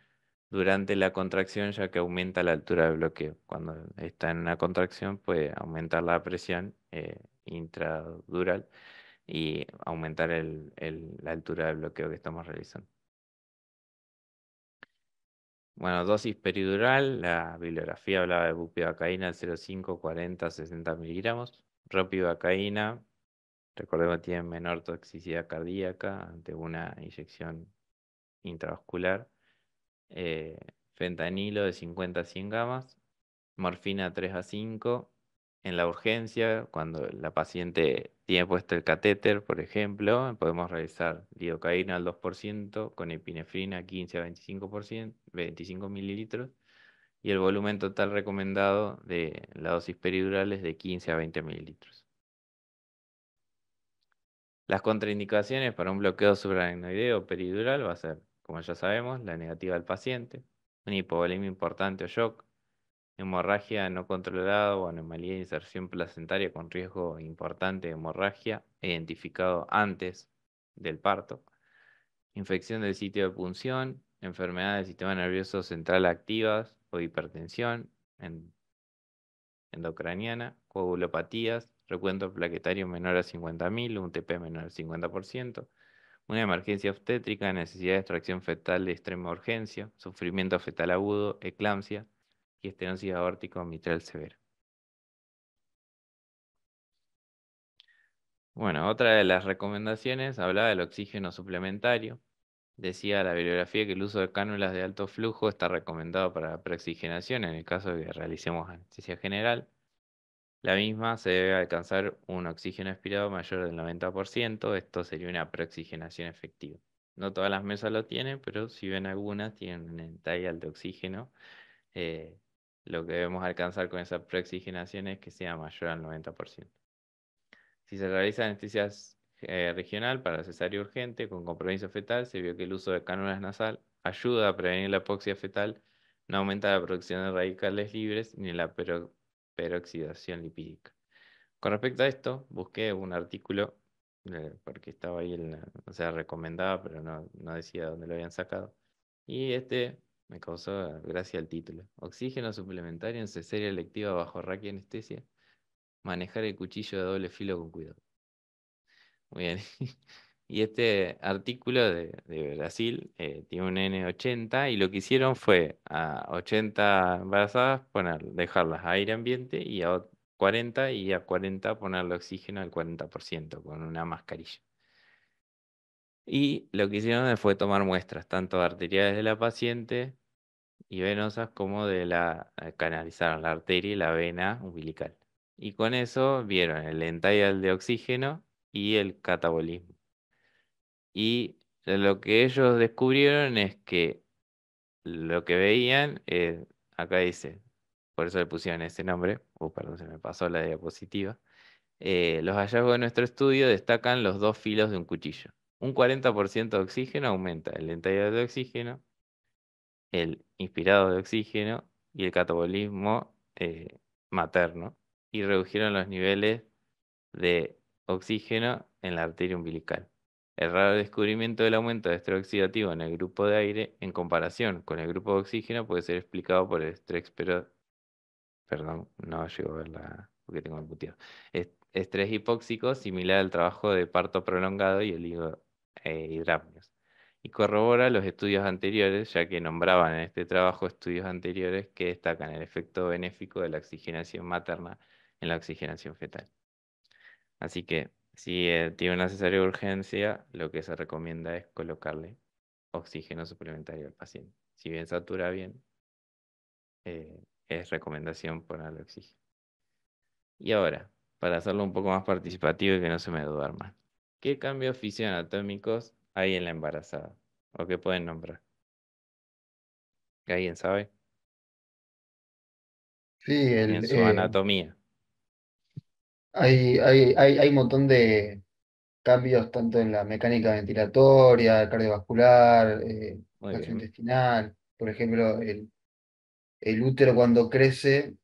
durante la contracción, ya que aumenta la altura de bloqueo. Cuando está en una contracción puede aumentar la presión intradural y aumentar la altura de bloqueo que estamos realizando. Bueno, dosis peridural, la bibliografía hablaba de bupivacaína 0,5, 40, 60 miligramos. Ropivacaína, recordemos que tiene menor toxicidad cardíaca ante una inyección intravascular. eh, Fentanilo de 50 a 100 gamas, morfina 3 a 5. En la urgencia, cuando la paciente tiene puesto el catéter, por ejemplo, podemos realizar lidocaína al 2% con epinefrina 15 a 25%, 25 mililitros, y el volumen total recomendado de la dosis peridural es de 15 a 20 mililitros. Las contraindicaciones para un bloqueo subaracnoideo peridural va a ser, como ya sabemos, la negativa del paciente, una hipovolemia importante o shock, hemorragia no controlada o anomalía de inserción placentaria con riesgo importante de hemorragia identificado antes del parto, infección del sitio de punción, enfermedades del sistema nervioso central activas o hipertensión, endocraniana, coagulopatías, recuento plaquetario menor a 50.000, un TP menor al 50%, una emergencia obstétrica, necesidad de extracción fetal de extrema urgencia, sufrimiento fetal agudo, eclampsia y estenosis aórtica mitral severa. Bueno, otra de las recomendaciones hablaba del oxígeno suplementario. Decía la bibliografía que el uso de cánulas de alto flujo está recomendado para la preoxigenación en el caso de que realicemos anestesia general. La misma se debe alcanzar un oxígeno expirado mayor del 90%. Esto sería una preoxigenación efectiva. No todas las mesas lo tienen, pero si ven algunas tienen un entallal de oxígeno. eh, lo que debemos alcanzar con esa preoxigenación es que sea mayor al 90%. Si se realiza anestesia regional para cesárea urgente con compromiso fetal, se vio que el uso de cánulas nasal ayuda a prevenir la hipoxia fetal, no aumenta la producción de radicales libres ni la peroxidación lipídica. Con respecto a esto, busqué un artículo, porque estaba ahí, o sea, recomendaba, pero no decía dónde lo habían sacado. Y este me causó gracia el título. Oxígeno suplementario en cesárea electiva bajo raquianestesia. Manejar el cuchillo de doble filo con cuidado. Muy bien. Y este artículo de Brasil tiene un N80 y lo que hicieron fue a 80 embarazadas dejarlas a aire ambiente y a 40 y a 40 ponerle oxígeno al 40% con una mascarilla. Y lo que hicieron fue tomar muestras tanto arteriales de la paciente y venosas como canalizaron la arteria y la vena umbilical. Y con eso vieron el entallal de oxígeno y el catabolismo. Y lo que ellos descubrieron es que lo que veían, acá dice, por eso le pusieron ese nombre, perdón, se me pasó la diapositiva. Los hallazgos de nuestro estudio destacan los dos filos de un cuchillo. Un 40% de oxígeno aumenta el entallado de oxígeno, el inspirado de oxígeno y el catabolismo materno, y redujeron los niveles de oxígeno en la arteria umbilical. El raro descubrimiento del aumento de estrés oxidativo en el grupo de aire en comparación con el grupo de oxígeno puede ser explicado por el estrés, perdón, no llego a verla porque tengo el puteado. Estrés hipóxico similar al trabajo de parto prolongado y hidrápneos. Y corrobora los estudios anteriores, ya que nombraban en este trabajo estudios anteriores que destacan el efecto benéfico de la oxigenación materna en la oxigenación fetal. Así que si tiene una cesárea de urgencia, lo que se recomienda es colocarle oxígeno suplementario al paciente. Si bien satura bien, es recomendación ponerle oxígeno. Y ahora, para hacerlo un poco más participativo y que no se me duerma, ¿qué cambios fisioanatómicos hay en la embarazada? ¿O qué pueden nombrar? ¿Alguien sabe? Sí, En su anatomía. hay un montón de cambios tanto en la mecánica ventilatoria, cardiovascular, Muy bien. gastrointestinal. Por ejemplo, el útero cuando crece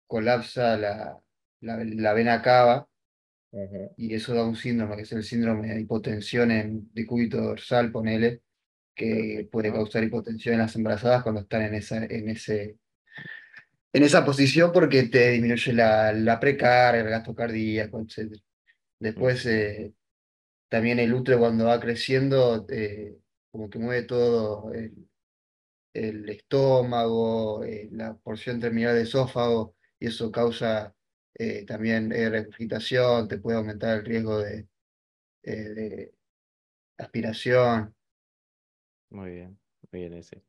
colapsa la vena cava Ujú. y eso da un síndrome, que es el síndrome de hipotensión en decúbito dorsal, ponele, que puede Perfecto. causar hipotensión en las embarazadas cuando están en esa posición porque te disminuye la precarga, el gasto cardíaco, etc. Después, Bien. también el útero cuando va creciendo, como que mueve todo el estómago, la porción terminal del esófago, y eso causa también regurgitación, te puede aumentar el riesgo de aspiración. Muy bien. Muy bien ese.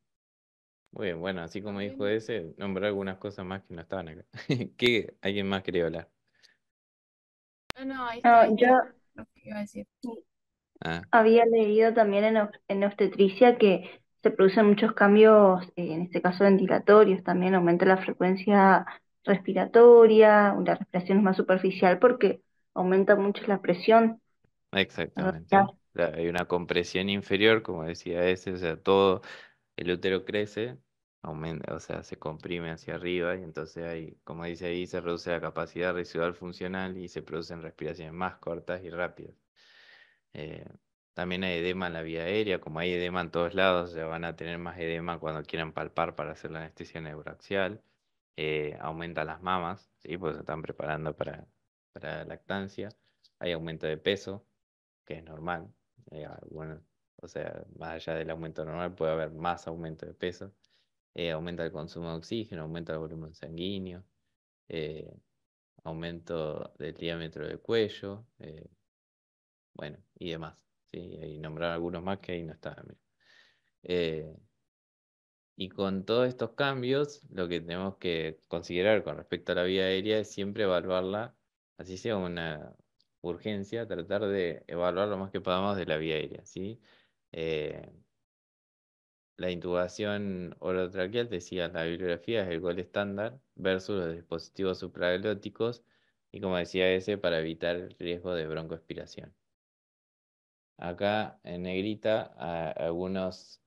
Muy bien, bueno, así como dijo ese, nombré algunas cosas más que no estaban acá. ¿Qué? ¿Alguien más quería hablar? No, yo Ah, había leído también en obstetricia que se producen muchos cambios, en este caso ventilatorios, también aumenta la frecuencia respiratoria, la respiración es más superficial porque aumenta mucho la presión. exactamente. Hay una compresión inferior, como decía ese, o sea, todo el útero crece, aumenta, o sea, se comprime hacia arriba y entonces hay, como dice ahí, se reduce la capacidad residual funcional y se producen respiraciones más cortas y rápidas. Eh, También hay edema en la vía aérea, como hay edema en todos lados, ya van a tener más edema cuando quieran palpar para hacer la anestesia neuroaxial. aumenta las mamas, ¿sí? Porque se están preparando para la lactancia. Hay aumento de peso, que es normal. Bueno, o sea, más allá del aumento normal puede haber más aumento de peso. Aumenta el consumo de oxígeno, aumenta el volumen sanguíneo, eh, aumento del diámetro del cuello, bueno, y demás. ¿Sí? Y nombrar algunos más que ahí no están. Mira. Eh, y con todos estos cambios, lo que tenemos que considerar con respecto a la vía aérea es siempre evaluarla, así sea una urgencia, tratar de evaluar lo más que podamos de la vía aérea, ¿sí? Eh, la intubación orotraqueal, decía la bibliografía, es el gol estándar versus los dispositivos supraglóticos y como decía ese, para evitar el riesgo de broncoaspiración. Acá en negrita algunos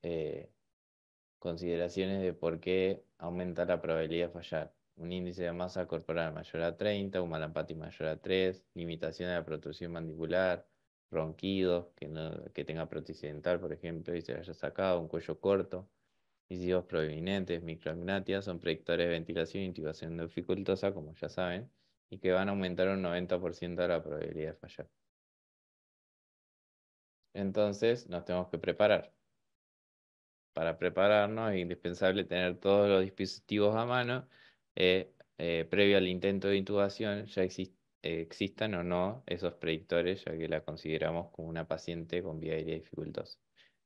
consideraciones de por qué aumenta la probabilidad de fallar. Un índice de masa corporal mayor a 30, un Malampati mayor a 3, limitación de la protrusión mandibular, ronquidos, que tenga prótesis dental, por ejemplo, y se haya sacado, un cuello corto, incisivos proeminentes, microagnatia, son predictores de ventilación e intubación dificultosa, como ya saben, y que van a aumentar un 90% de la probabilidad de fallar. Entonces, nos tenemos que preparar. Para prepararnos es indispensable tener todos los dispositivos a mano previo al intento de intubación, ya existan o no esos predictores, ya que la consideramos como una paciente con vía aérea dificultosa.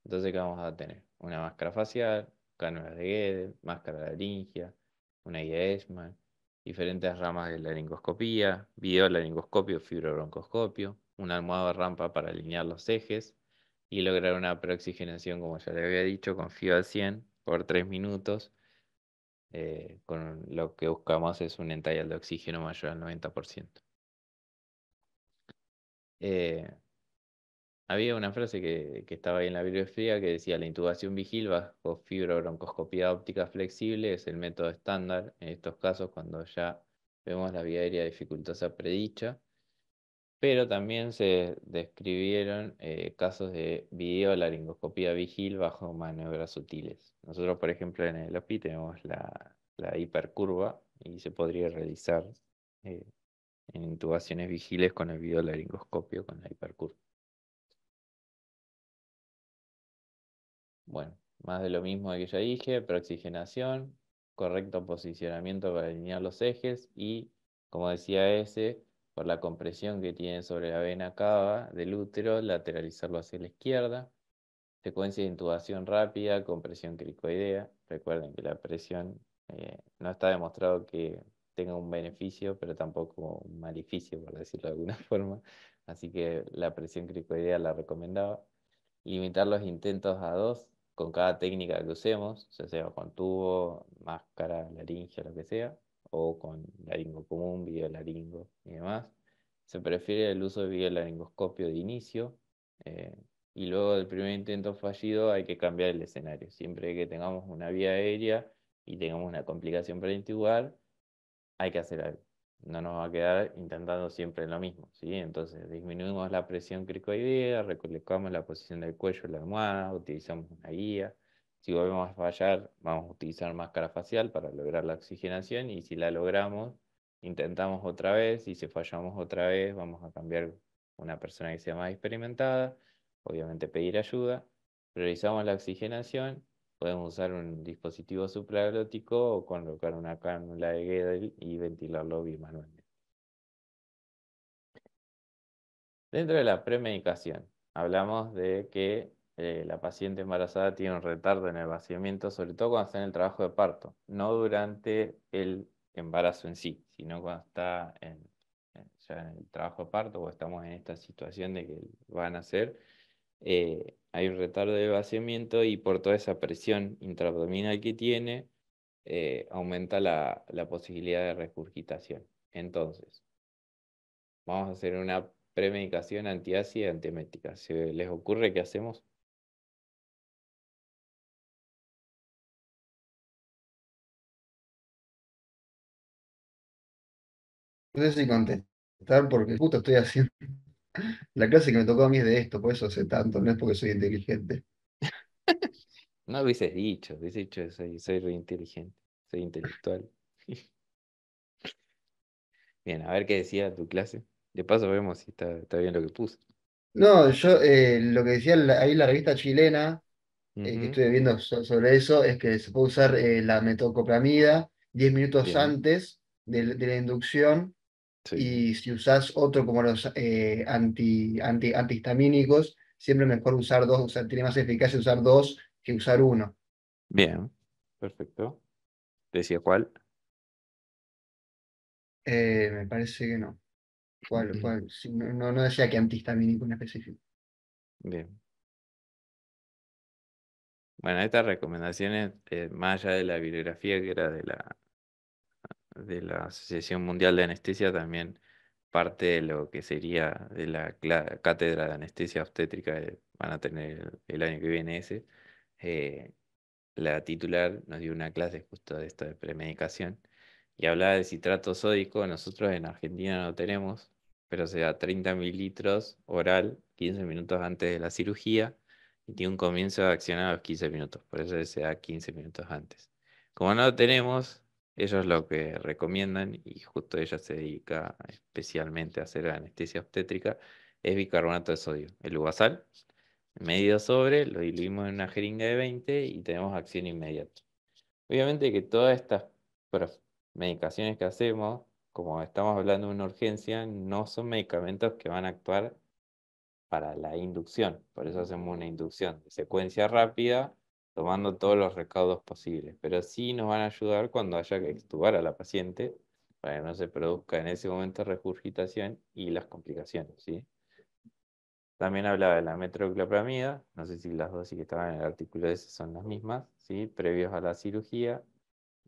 Entonces, ¿qué vamos a tener? Una máscara facial, cánulas de Guede, máscara laringia, una guía Esman, diferentes ramas de laringoscopía, videolaringoscopio, fibrobroncoscopio, una almohada rampa para alinear los ejes y lograr una preoxigenación, como ya le había dicho, con FIO al 100 por 3 minutos. Con lo que buscamos es un entallal de oxígeno mayor al 90%. Eh, Había una frase que estaba ahí en la bibliografía que decía: la intubación vigil bajo fibrobroncoscopía óptica flexible es el método estándar en estos casos cuando ya vemos la vía aérea dificultosa predicha. Pero también se describieron casos de videolaringoscopía vigil bajo maniobras sutiles. Nosotros, por ejemplo, en el OPI tenemos la hipercurva y se podría realizar eh, en intubaciones vigiles con el videolaringoscopio con la hipercurva. Bueno, más de lo mismo que ya dije: preoxigenación, correcto posicionamiento para alinear los ejes y, como decía ese, por la compresión que tiene sobre la vena cava del útero, lateralizarlo hacia la izquierda. Secuencia de intubación rápida, compresión cricoidea. Recuerden que la presión no está demostrado que tenga un beneficio, pero tampoco un maleficio, por decirlo de alguna forma. Así que la presión cricoidea la recomendaba. Limitar los intentos a dos con cada técnica que usemos, ya sea con tubo, máscara, laringe, lo que sea, o con laringo común, videolaringo y demás. Se prefiere el uso de videolaringoscopio de inicio. eh, y luego del primer intento fallido hay que cambiar el escenario. Siempre que tengamos una vía aérea y tengamos una complicación para intubar, hay que hacer algo. No nos va a quedar intentando siempre lo mismo, ¿sí? Entonces disminuimos la presión cricoidea, recolocamos la posición del cuello en la almohada, utilizamos una guía. Si volvemos a fallar, vamos a utilizar máscara facial para lograr la oxigenación y si la logramos, intentamos otra vez y si fallamos otra vez, vamos a cambiar una persona que sea más experimentada, obviamente pedir ayuda, priorizamos la oxigenación. Podemos usar un dispositivo supraglótico o colocar una cánula de Guedel y ventilarlo bimanualmente. Dentro de la premedicación, hablamos de que la paciente embarazada tiene un retardo en el vaciamiento, sobre todo cuando está en el trabajo de parto, no durante el embarazo en sí, sino cuando está ya en el trabajo de parto o estamos en esta situación de que van a nacer. Hay un retardo de vaciamiento y por toda esa presión intraabdominal que tiene, aumenta la posibilidad de regurgitación. Entonces, vamos a hacer una premedicación antiácida y antiemética. ¿Se les ocurre qué hacemos? No sé si contestar porque justo estoy haciendo. La clase que me tocó a mí es de esto, por eso sé tanto, no es porque soy inteligente. No hubieses dicho, soy re inteligente, soy intelectual. Bien, a ver qué decía tu clase. De paso vemos si está bien lo que puse. No, yo lo que decía ahí la revista chilena, que Ujú. estuve viendo sobre eso, es que se puede usar la metoclopramida 10 minutos Bien, antes de la inducción, sí, y si usás otro como los antihistamínicos, siempre mejor usar dos, o sea, tiene más eficacia usar dos que usar uno. bien, perfecto. ¿Decía cuál? Me parece que no. ¿Cuál? Sí, no decía que antihistamínico en específico. Bien. Bueno, estas recomendaciones, más allá de la bibliografía que era de la Asociación Mundial de Anestesia, también parte de lo que sería de la cátedra de anestesia obstétrica que van a tener el año que viene ese. eh, la titular nos dio una clase justo de esto de premedicación y hablaba de citrato sódico. Nosotros en Argentina no tenemos, pero se da 30 mililitros oral 15 minutos antes de la cirugía y tiene un comienzo de acción a los 15 minutos, por eso se da 15 minutos antes. Como no lo tenemos, ellos lo que recomiendan, y justo ella se dedica especialmente a hacer anestesia obstétrica, es bicarbonato de sodio, el uvasal medio sobre, lo diluimos en una jeringa de 20 y tenemos acción inmediata. Obviamente que todas estas medicaciones que hacemos, como estamos hablando de una urgencia, no son medicamentos que van a actuar para la inducción. Por eso hacemos una inducción de secuencia rápida, tomando todos los recaudos posibles. Pero sí nos van a ayudar cuando haya que extubar a la paciente para que no se produzca en ese momento regurgitación y las complicaciones, ¿sí? También hablaba de la metoclopramida, no sé si las dosis que estaban en el artículo ese son las mismas, ¿sí? Previos a la cirugía,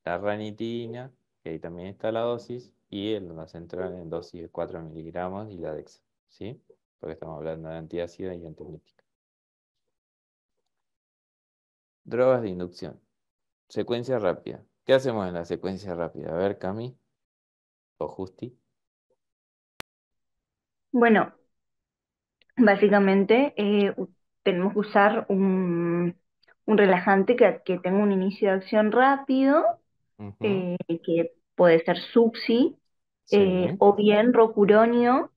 la ranitidina, que ahí también está la dosis, y el ondansetron en dosis de 4 miligramos y la dexa, ¿sí? Porque estamos hablando de antiácido y antiemítico. Drogas de inducción. Secuencia rápida. ¿Qué hacemos en la secuencia rápida? A ver, Cami o Justi. Bueno, básicamente tenemos que usar un relajante que tenga un inicio de acción rápido, Ujú. que puede ser Suxi, Sí, o bien Rocuronio,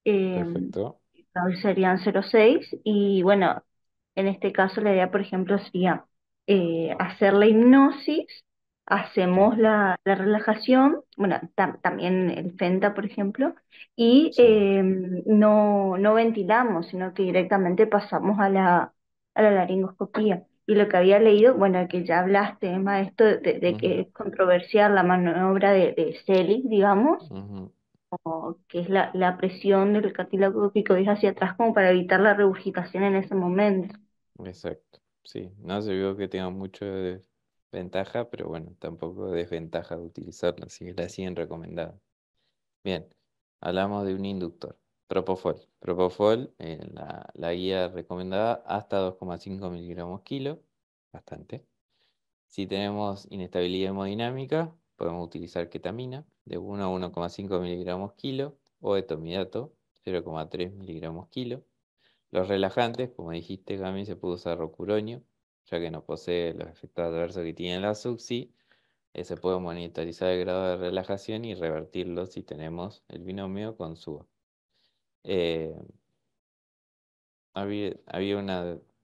eh, perfecto. hoy serían 0,6. Y bueno, en este caso la idea, por ejemplo, sería hacer la hipnosis, hacemos Ujú. la relajación, bueno, también el Fenta, por ejemplo, y Sí. no ventilamos, sino que directamente pasamos a la laringoscopía. Y lo que había leído, bueno, que ya hablaste, Emma, esto de que Ujú, es controversial la maniobra de Selig, digamos, ujú. que es la presión del cartílago picoides hacia atrás como para evitar la regurgitación en ese momento. Exacto, sí, no se vio que tenga mucho de ventaja, pero bueno, tampoco desventaja de utilizarla, así que la siguen recomendada. Bien, hablamos de un inductor, Propofol. Propofol, la guía recomendada hasta 2,5 miligramos kilo, bastante. Si tenemos inestabilidad hemodinámica, podemos utilizar ketamina de 1 a 1,5 miligramos kilo o etomidato 0,3 miligramos kilo. Los relajantes, como dijiste, Gami, se puede usar rocuronio, ya que no posee los efectos adversos que tiene la Suxi. Se puede monitorizar el grado de relajación y revertirlo si tenemos el binomio con SUA. Eh, había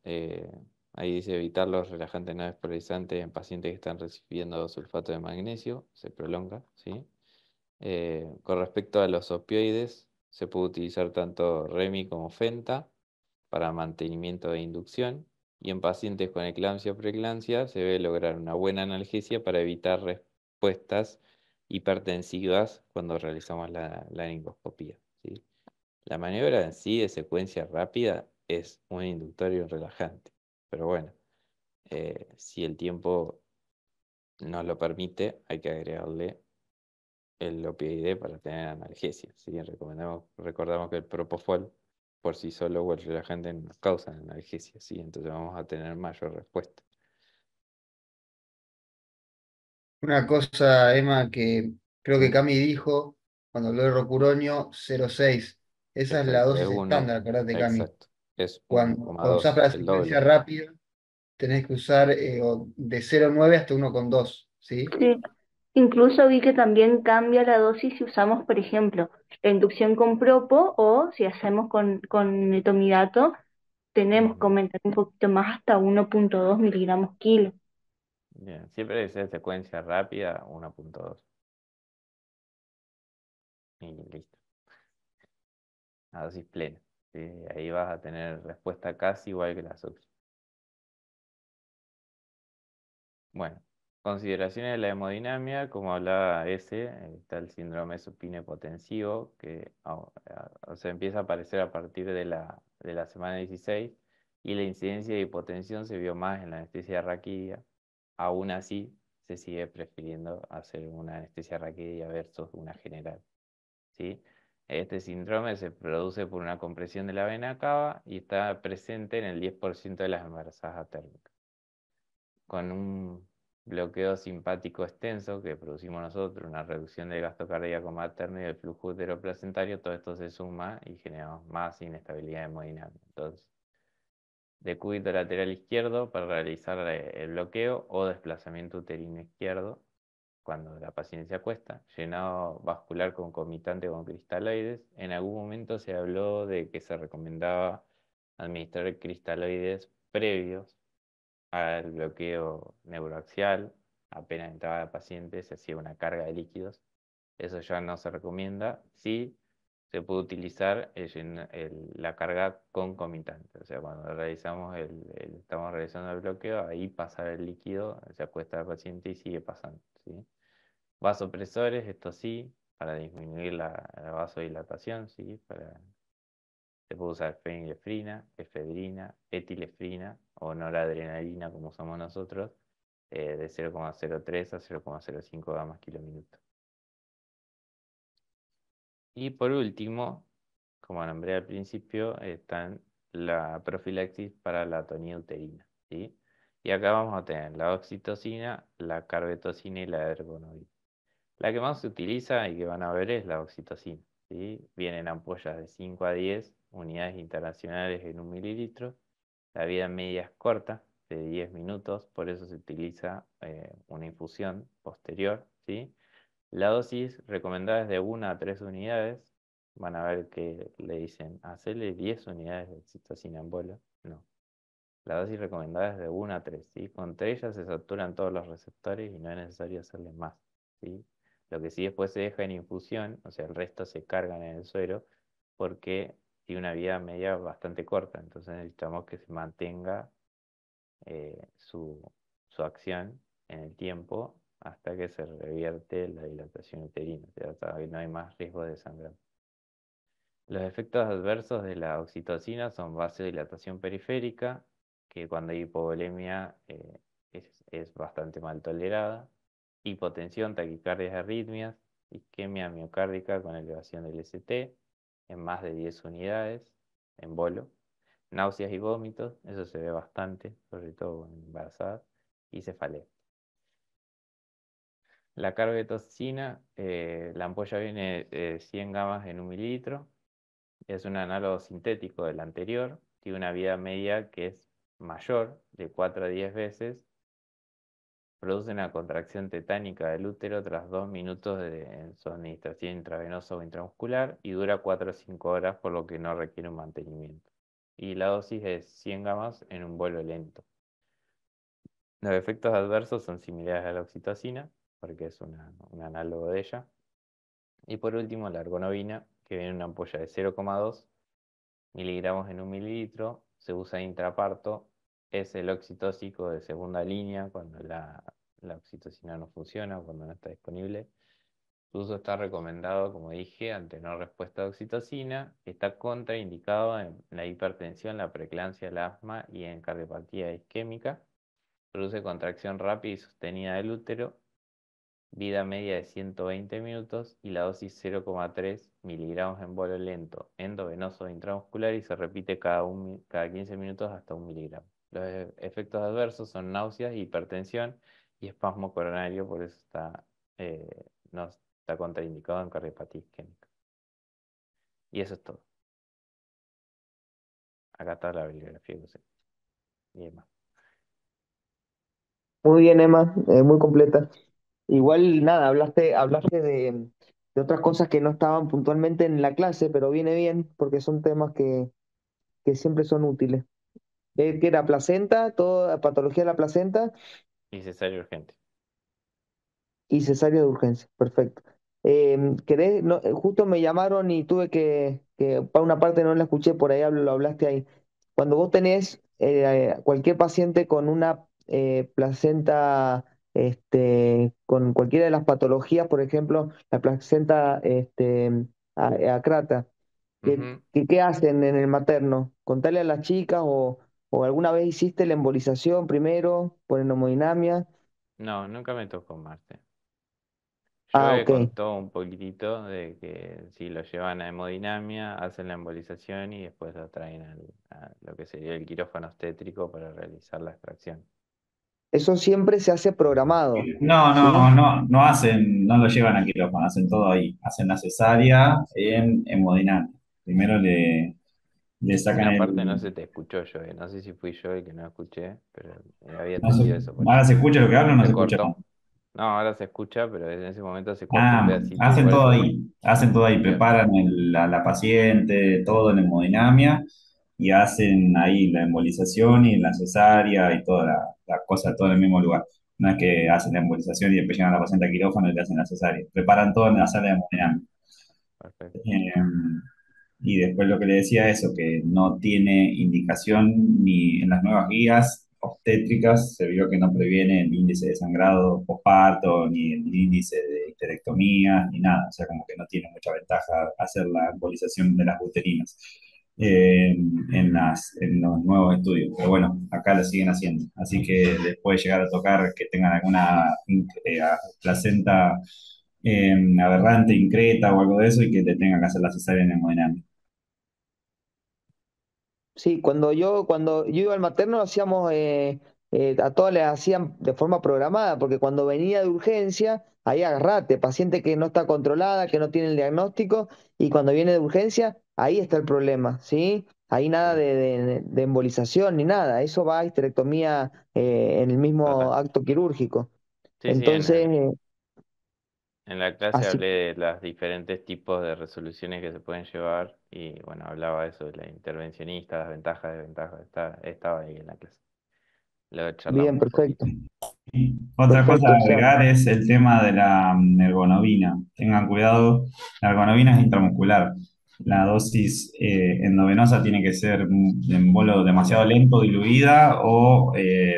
eh, ahí dice evitar los relajantes no despolarizantes en pacientes que están recibiendo sulfato de magnesio, se prolonga, ¿sí? Con respecto a los opioides, se puede utilizar tanto Remi como Fenta para mantenimiento de inducción, y en pacientes con eclampsia o preeclampsia se debe lograr una buena analgesia para evitar respuestas hipertensivas cuando realizamos la laringoscopía, ¿sí? La maniobra en sí de secuencia rápida es un inductorio relajante, pero bueno, si el tiempo nos lo permite, hay que agregarle el opioide para tener analgesia, ¿sí? Recordamos que el propofol por sí solo o el relajante nos causa analgesia, ¿sí? Entonces vamos a tener mayor respuesta. Una cosa, Emma, que creo que ¿Sí? Cami dijo cuando habló de Rocuronio, 0,6. Esa es la Exacto, es dosis uno, estándar, acordate, Cami. exacto, es Cuando usás 1,2, para la el secuencia doble. rápida, tenés que usar de 0,9 hasta 1,2, ¿sí? Sí, Incluso vi que también cambia la dosis si usamos, por ejemplo, la inducción con propo o si hacemos con etomidato, tenemos que Ujú. aumentar un poquito más hasta 1,2 miligramos kilo. Bien, siempre que sea secuencia rápida, 1,2 y listo, a dosis plena. Sí, ahí vas a tener respuesta casi igual que la succión. Bueno, consideraciones de la hemodinamia, como hablaba ese, está el síndrome supine hipotensivo, que o sea, empieza a aparecer a partir de la semana 16 y la incidencia de hipotensión se vio más en la anestesia raquídea. Aún así, se sigue prefiriendo hacer una anestesia raquídea versus una general, ¿sí? Este síndrome se produce por una compresión de la vena cava y está presente en el 10% de las embarazadas atérmicas con un bloqueo simpático extenso que producimos nosotros, una reducción del gasto cardíaco materno y del flujo uteroplacentario, todo esto se suma y generamos más inestabilidad hemodinámica. Entonces, decúbito lateral izquierdo para realizar el bloqueo o desplazamiento uterino izquierdo cuando la paciente se acuesta, llenado vascular concomitante con cristaloides. En algún momento se habló de que se recomendaba administrar cristaloides previos al bloqueo neuroaxial, apenas entraba la paciente, se hacía una carga de líquidos. Eso ya no se recomienda. Sí se puede utilizar la carga concomitante. O sea, cuando estamos realizando el bloqueo, ahí pasa el líquido, se acuesta la paciente y sigue pasando, ¿sí? Vasopresores, esto sí, para disminuir la vasodilatación, ¿sí? Se puede usar fenilefrina, efedrina, etilefrina o noradrenalina, como usamos nosotros, de 0,03 a 0,05 gamas kilómetro. Y por último, como nombré al principio, están la profilaxis para la atonía uterina, ¿sí? Y acá vamos a tener la oxitocina, la carbetocina y la ergonovina. La que más se utiliza y que van a ver es la oxitocina, ¿sí? Vienen ampollas de 5 a 10 unidades internacionales en 1 mililitro. La vida media es corta, de 10 minutos, por eso se utiliza una infusión posterior, ¿sí? La dosis recomendada es de 1 a 3 unidades. Van a ver que le dicen, hacerle 10 unidades de oxitocina en bola. No. La dosis recomendada es de 1 a 3, ¿sí? Contra ellas se saturan todos los receptores y no es necesario hacerle más, ¿sí? Lo que sí después se deja en infusión, o sea, el resto se cargan en el suero porque tiene una vida media bastante corta, entonces necesitamos que se mantenga su acción en el tiempo hasta que se revierte la dilatación uterina, o sea, hasta que no hay más riesgo de sangrar. Los efectos adversos de la oxitocina son vasodilatación periférica, que cuando hay hipovolemia es bastante mal tolerada, hipotensión, taquicardias, arritmias, isquemia miocárdica con elevación del ST en más de 10 unidades en bolo, náuseas y vómitos, eso se ve bastante, sobre todo en embarazadas, y cefalea. La carbetocina, la ampolla viene de 100 gamas en 1 mililitro. Es un análogo sintético del anterior, tiene una vida media que es mayor, de 4 a 10 veces, produce una contracción tetánica del útero tras 2 minutos de su administración intravenosa o intramuscular y dura 4 a 5 horas, por lo que no requiere un mantenimiento. Y la dosis es 100 gamas en un vuelo lento. Los efectos adversos son similares a la oxitocina, porque es un análogo de ella. Y por último, la ergonovina, que viene en una ampolla de 0,2 miligramos en 1 mililitro, se usa intraparto, es el oxitóxico de segunda línea cuando la oxitocina no funciona o cuando no está disponible. Su uso está recomendado, como dije, ante no respuesta de oxitocina. Está contraindicado en la hipertensión, la preeclampsia, el asma y en cardiopatía isquémica. Produce contracción rápida y sostenida del útero, vida media de 120 minutos y la dosis 0,3 miligramos en bolo lento, endovenoso o intramuscular y se repite cada 15 minutos hasta 1 miligramo. Los efectos adversos son náuseas, hipertensión y espasmo coronario, por eso no está contraindicado en cardiopatía isquémica. Y eso es todo. Acá está la bibliografía que usé. Y demás. Muy bien, Emma, muy completa. Igual, nada, hablaste de otras cosas que no estaban puntualmente en la clase, pero viene bien porque son temas que siempre son útiles. ¿Qué era placenta? Toda patología de la placenta Y cesárea urgente. y cesárea de urgencia. Perfecto. Justo me llamaron y tuve que para una parte no la escuché, por ahí lo hablaste ahí. Cuando vos tenés cualquier paciente con una placenta, con cualquiera de las patologías, por ejemplo, la placenta acrata, Ujú. ¿qué hacen en el materno? ¿Contarle a las chicas o alguna vez hiciste la embolización primero por hemodinamia? No, nunca me tocó Marte. Yo Ah, he ok. contado un poquitito de que si lo llevan a hemodinamia, hacen la embolización y después lo traen a lo que sería el quirófano obstétrico para realizar la extracción. Eso siempre se hace programado, No, no, ¿sí? no, no hacen, no lo llevan a quirófano, hacen todo ahí. Hacen la cesárea en hemodinamia. Primero le sacan Una parte no el. se te escuchó yo, no sé si fui yo el que no escuché, pero había No se- entendido eso por ahí. Ahora se escucha lo que hablo o no se Se escucha nada. cortó. No, ahora se escucha, pero en ese momento se cortó un Ah, pedacito y por eso. hacen todo ahí, Bien, preparan la paciente, todo en hemodinamia y hacen ahí la embolización y la cesárea y toda la cosa, todo en el mismo lugar. No es que hacen la embolización y después llegan a la paciente a quirófano y le hacen la cesárea. Preparan todo en la sala de hemodinamia. perfecto. Eh, y después lo que le decía eso, que no tiene indicación ni en las nuevas guías obstétricas, se vio que no previene el índice de sangrado postparto, ni el índice de histerectomía, ni nada. O sea, como que no tiene mucha ventaja hacer la embolización de las uterinas en los nuevos estudios. Pero bueno, acá lo siguen haciendo. Así que les puede llegar a tocar que tengan alguna placenta aberrante, increta o algo de eso y que le tengan que hacer la cesárea en hemodinamia. Sí, cuando yo iba al materno hacíamos, a todas les hacían de forma programada, porque cuando venía de urgencia, ahí agarrate, paciente que no está controlada, que no tiene el diagnóstico, y cuando viene de urgencia, ahí está el problema, ¿sí? Ahí nada Sí, de embolización ni nada, eso va a histerectomía en el mismo total. acto quirúrgico. Sí, sí, Entonces, en la clase así, hablé de los diferentes tipos de resoluciones que se pueden llevar y bueno, hablaba eso de la intervencionista, las ventajas, desventajas. Estaba ahí en la clase. Lo bien, charlamos un poquito. perfecto, Y otra cosa perfecto, a o sea, agregar es el tema de la ergonovina. Tengan cuidado, la ergonovina es intramuscular. La dosis endovenosa tiene que ser en bolo demasiado lento, diluida o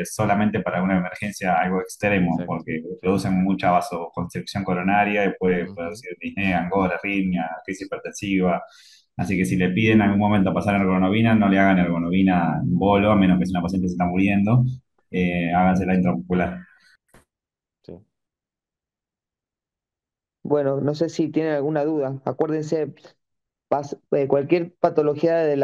solamente para una emergencia algo extremo, Exacto. porque Sí. producen mucha vasoconstricción coronaria y puede Ujú. producir disnea, angor, arritmia, crisis hipertensiva. Así que si le piden en algún momento pasar ergonovina, no le hagan ergonovina en bolo, a menos que si una paciente se está muriendo, hágansela intramuscular. Sí. bueno, no sé si tienen alguna duda, acuérdense cualquier patología de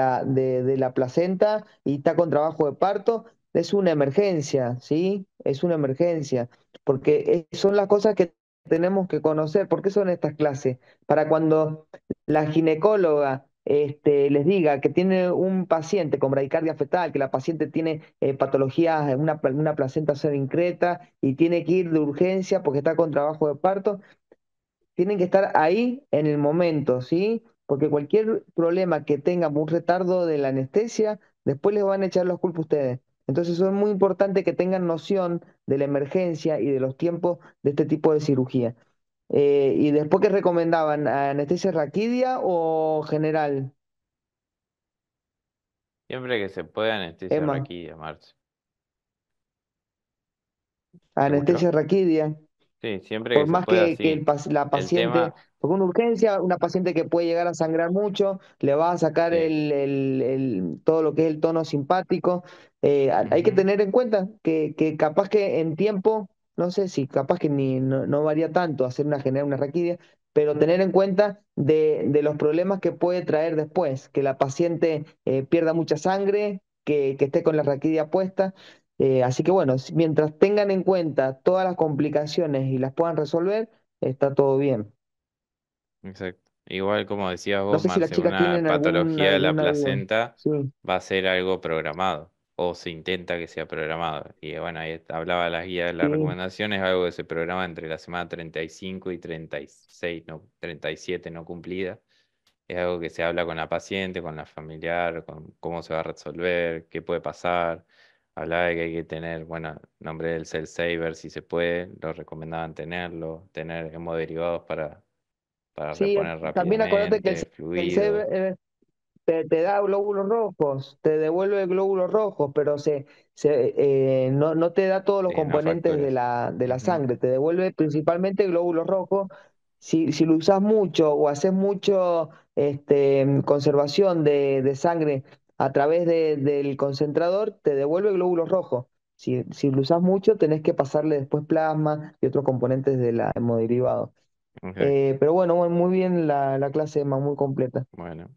la placenta y está con trabajo de parto, es una emergencia, ¿sí? Es una emergencia, porque son las cosas que tenemos que conocer. ¿Por qué son estas clases? Para cuando la ginecóloga les diga que tiene un paciente con bradicardia fetal, que la paciente tiene patologías, una placenta semincreta y tiene que ir de urgencia porque está con trabajo de parto, tienen que estar ahí en el momento, ¿sí? Porque cualquier problema que tengan, un retardo de la anestesia, después les van a echar los culpas a ustedes. Entonces, eso es muy importante que tengan noción de la emergencia y de los tiempos de este tipo de cirugía. ¿Y después qué recomendaban? ¿Anestesia raquidia o general, Siempre que se pueda anestesia Emma? raquídea, Marce. ¿Se escuchó? Anestesia raquidia. Sí, siempre que Por se más pueda, que sí. la El paciente, tema, porque una urgencia, una paciente que puede llegar a sangrar mucho, le va a sacar sí. todo lo que es el tono simpático. Hay que Ujú. tener en cuenta que capaz que en tiempo, no sé si capaz que no varía tanto hacer generar una raquidia, pero tener en cuenta de los problemas que puede traer después, que la paciente pierda mucha sangre, que esté con la raquidia puesta. Así que bueno, mientras tengan en cuenta todas las complicaciones y las puedan resolver, está todo bien. Exacto. Igual como decías No vos, sé si las Marce, chicas una tienen patología de la alguna duda. placenta Sí, va a ser algo programado. o se intenta que sea programado. Y bueno, ahí hablaba de las guías de las Sí, recomendaciones, algo que se programa entre la semana 35 y 36, no, 37 no cumplida. Es algo que se habla con la paciente, con la familiar, con cómo se va a resolver, qué puede pasar. Hablaba de que hay que tener, bueno, nombre del cell saver si se puede, lo recomendaban tenerlo, tener hemoderivados para sí, reponer también acordate que rápidamente, el fluidos, CB te da glóbulos rojos, te devuelve glóbulos rojos, pero no te da todos los no componentes facturas. de la Ujú, sangre, te devuelve principalmente glóbulos rojos. Si lo usas mucho o haces mucho conservación de sangre a través del concentrador, te devuelve glóbulos rojos. Si lo usas mucho, tenés que pasarle después plasma y otros componentes de la hemoderivados. ok, Pero bueno, muy bien la clase, Emma, muy completa. bueno.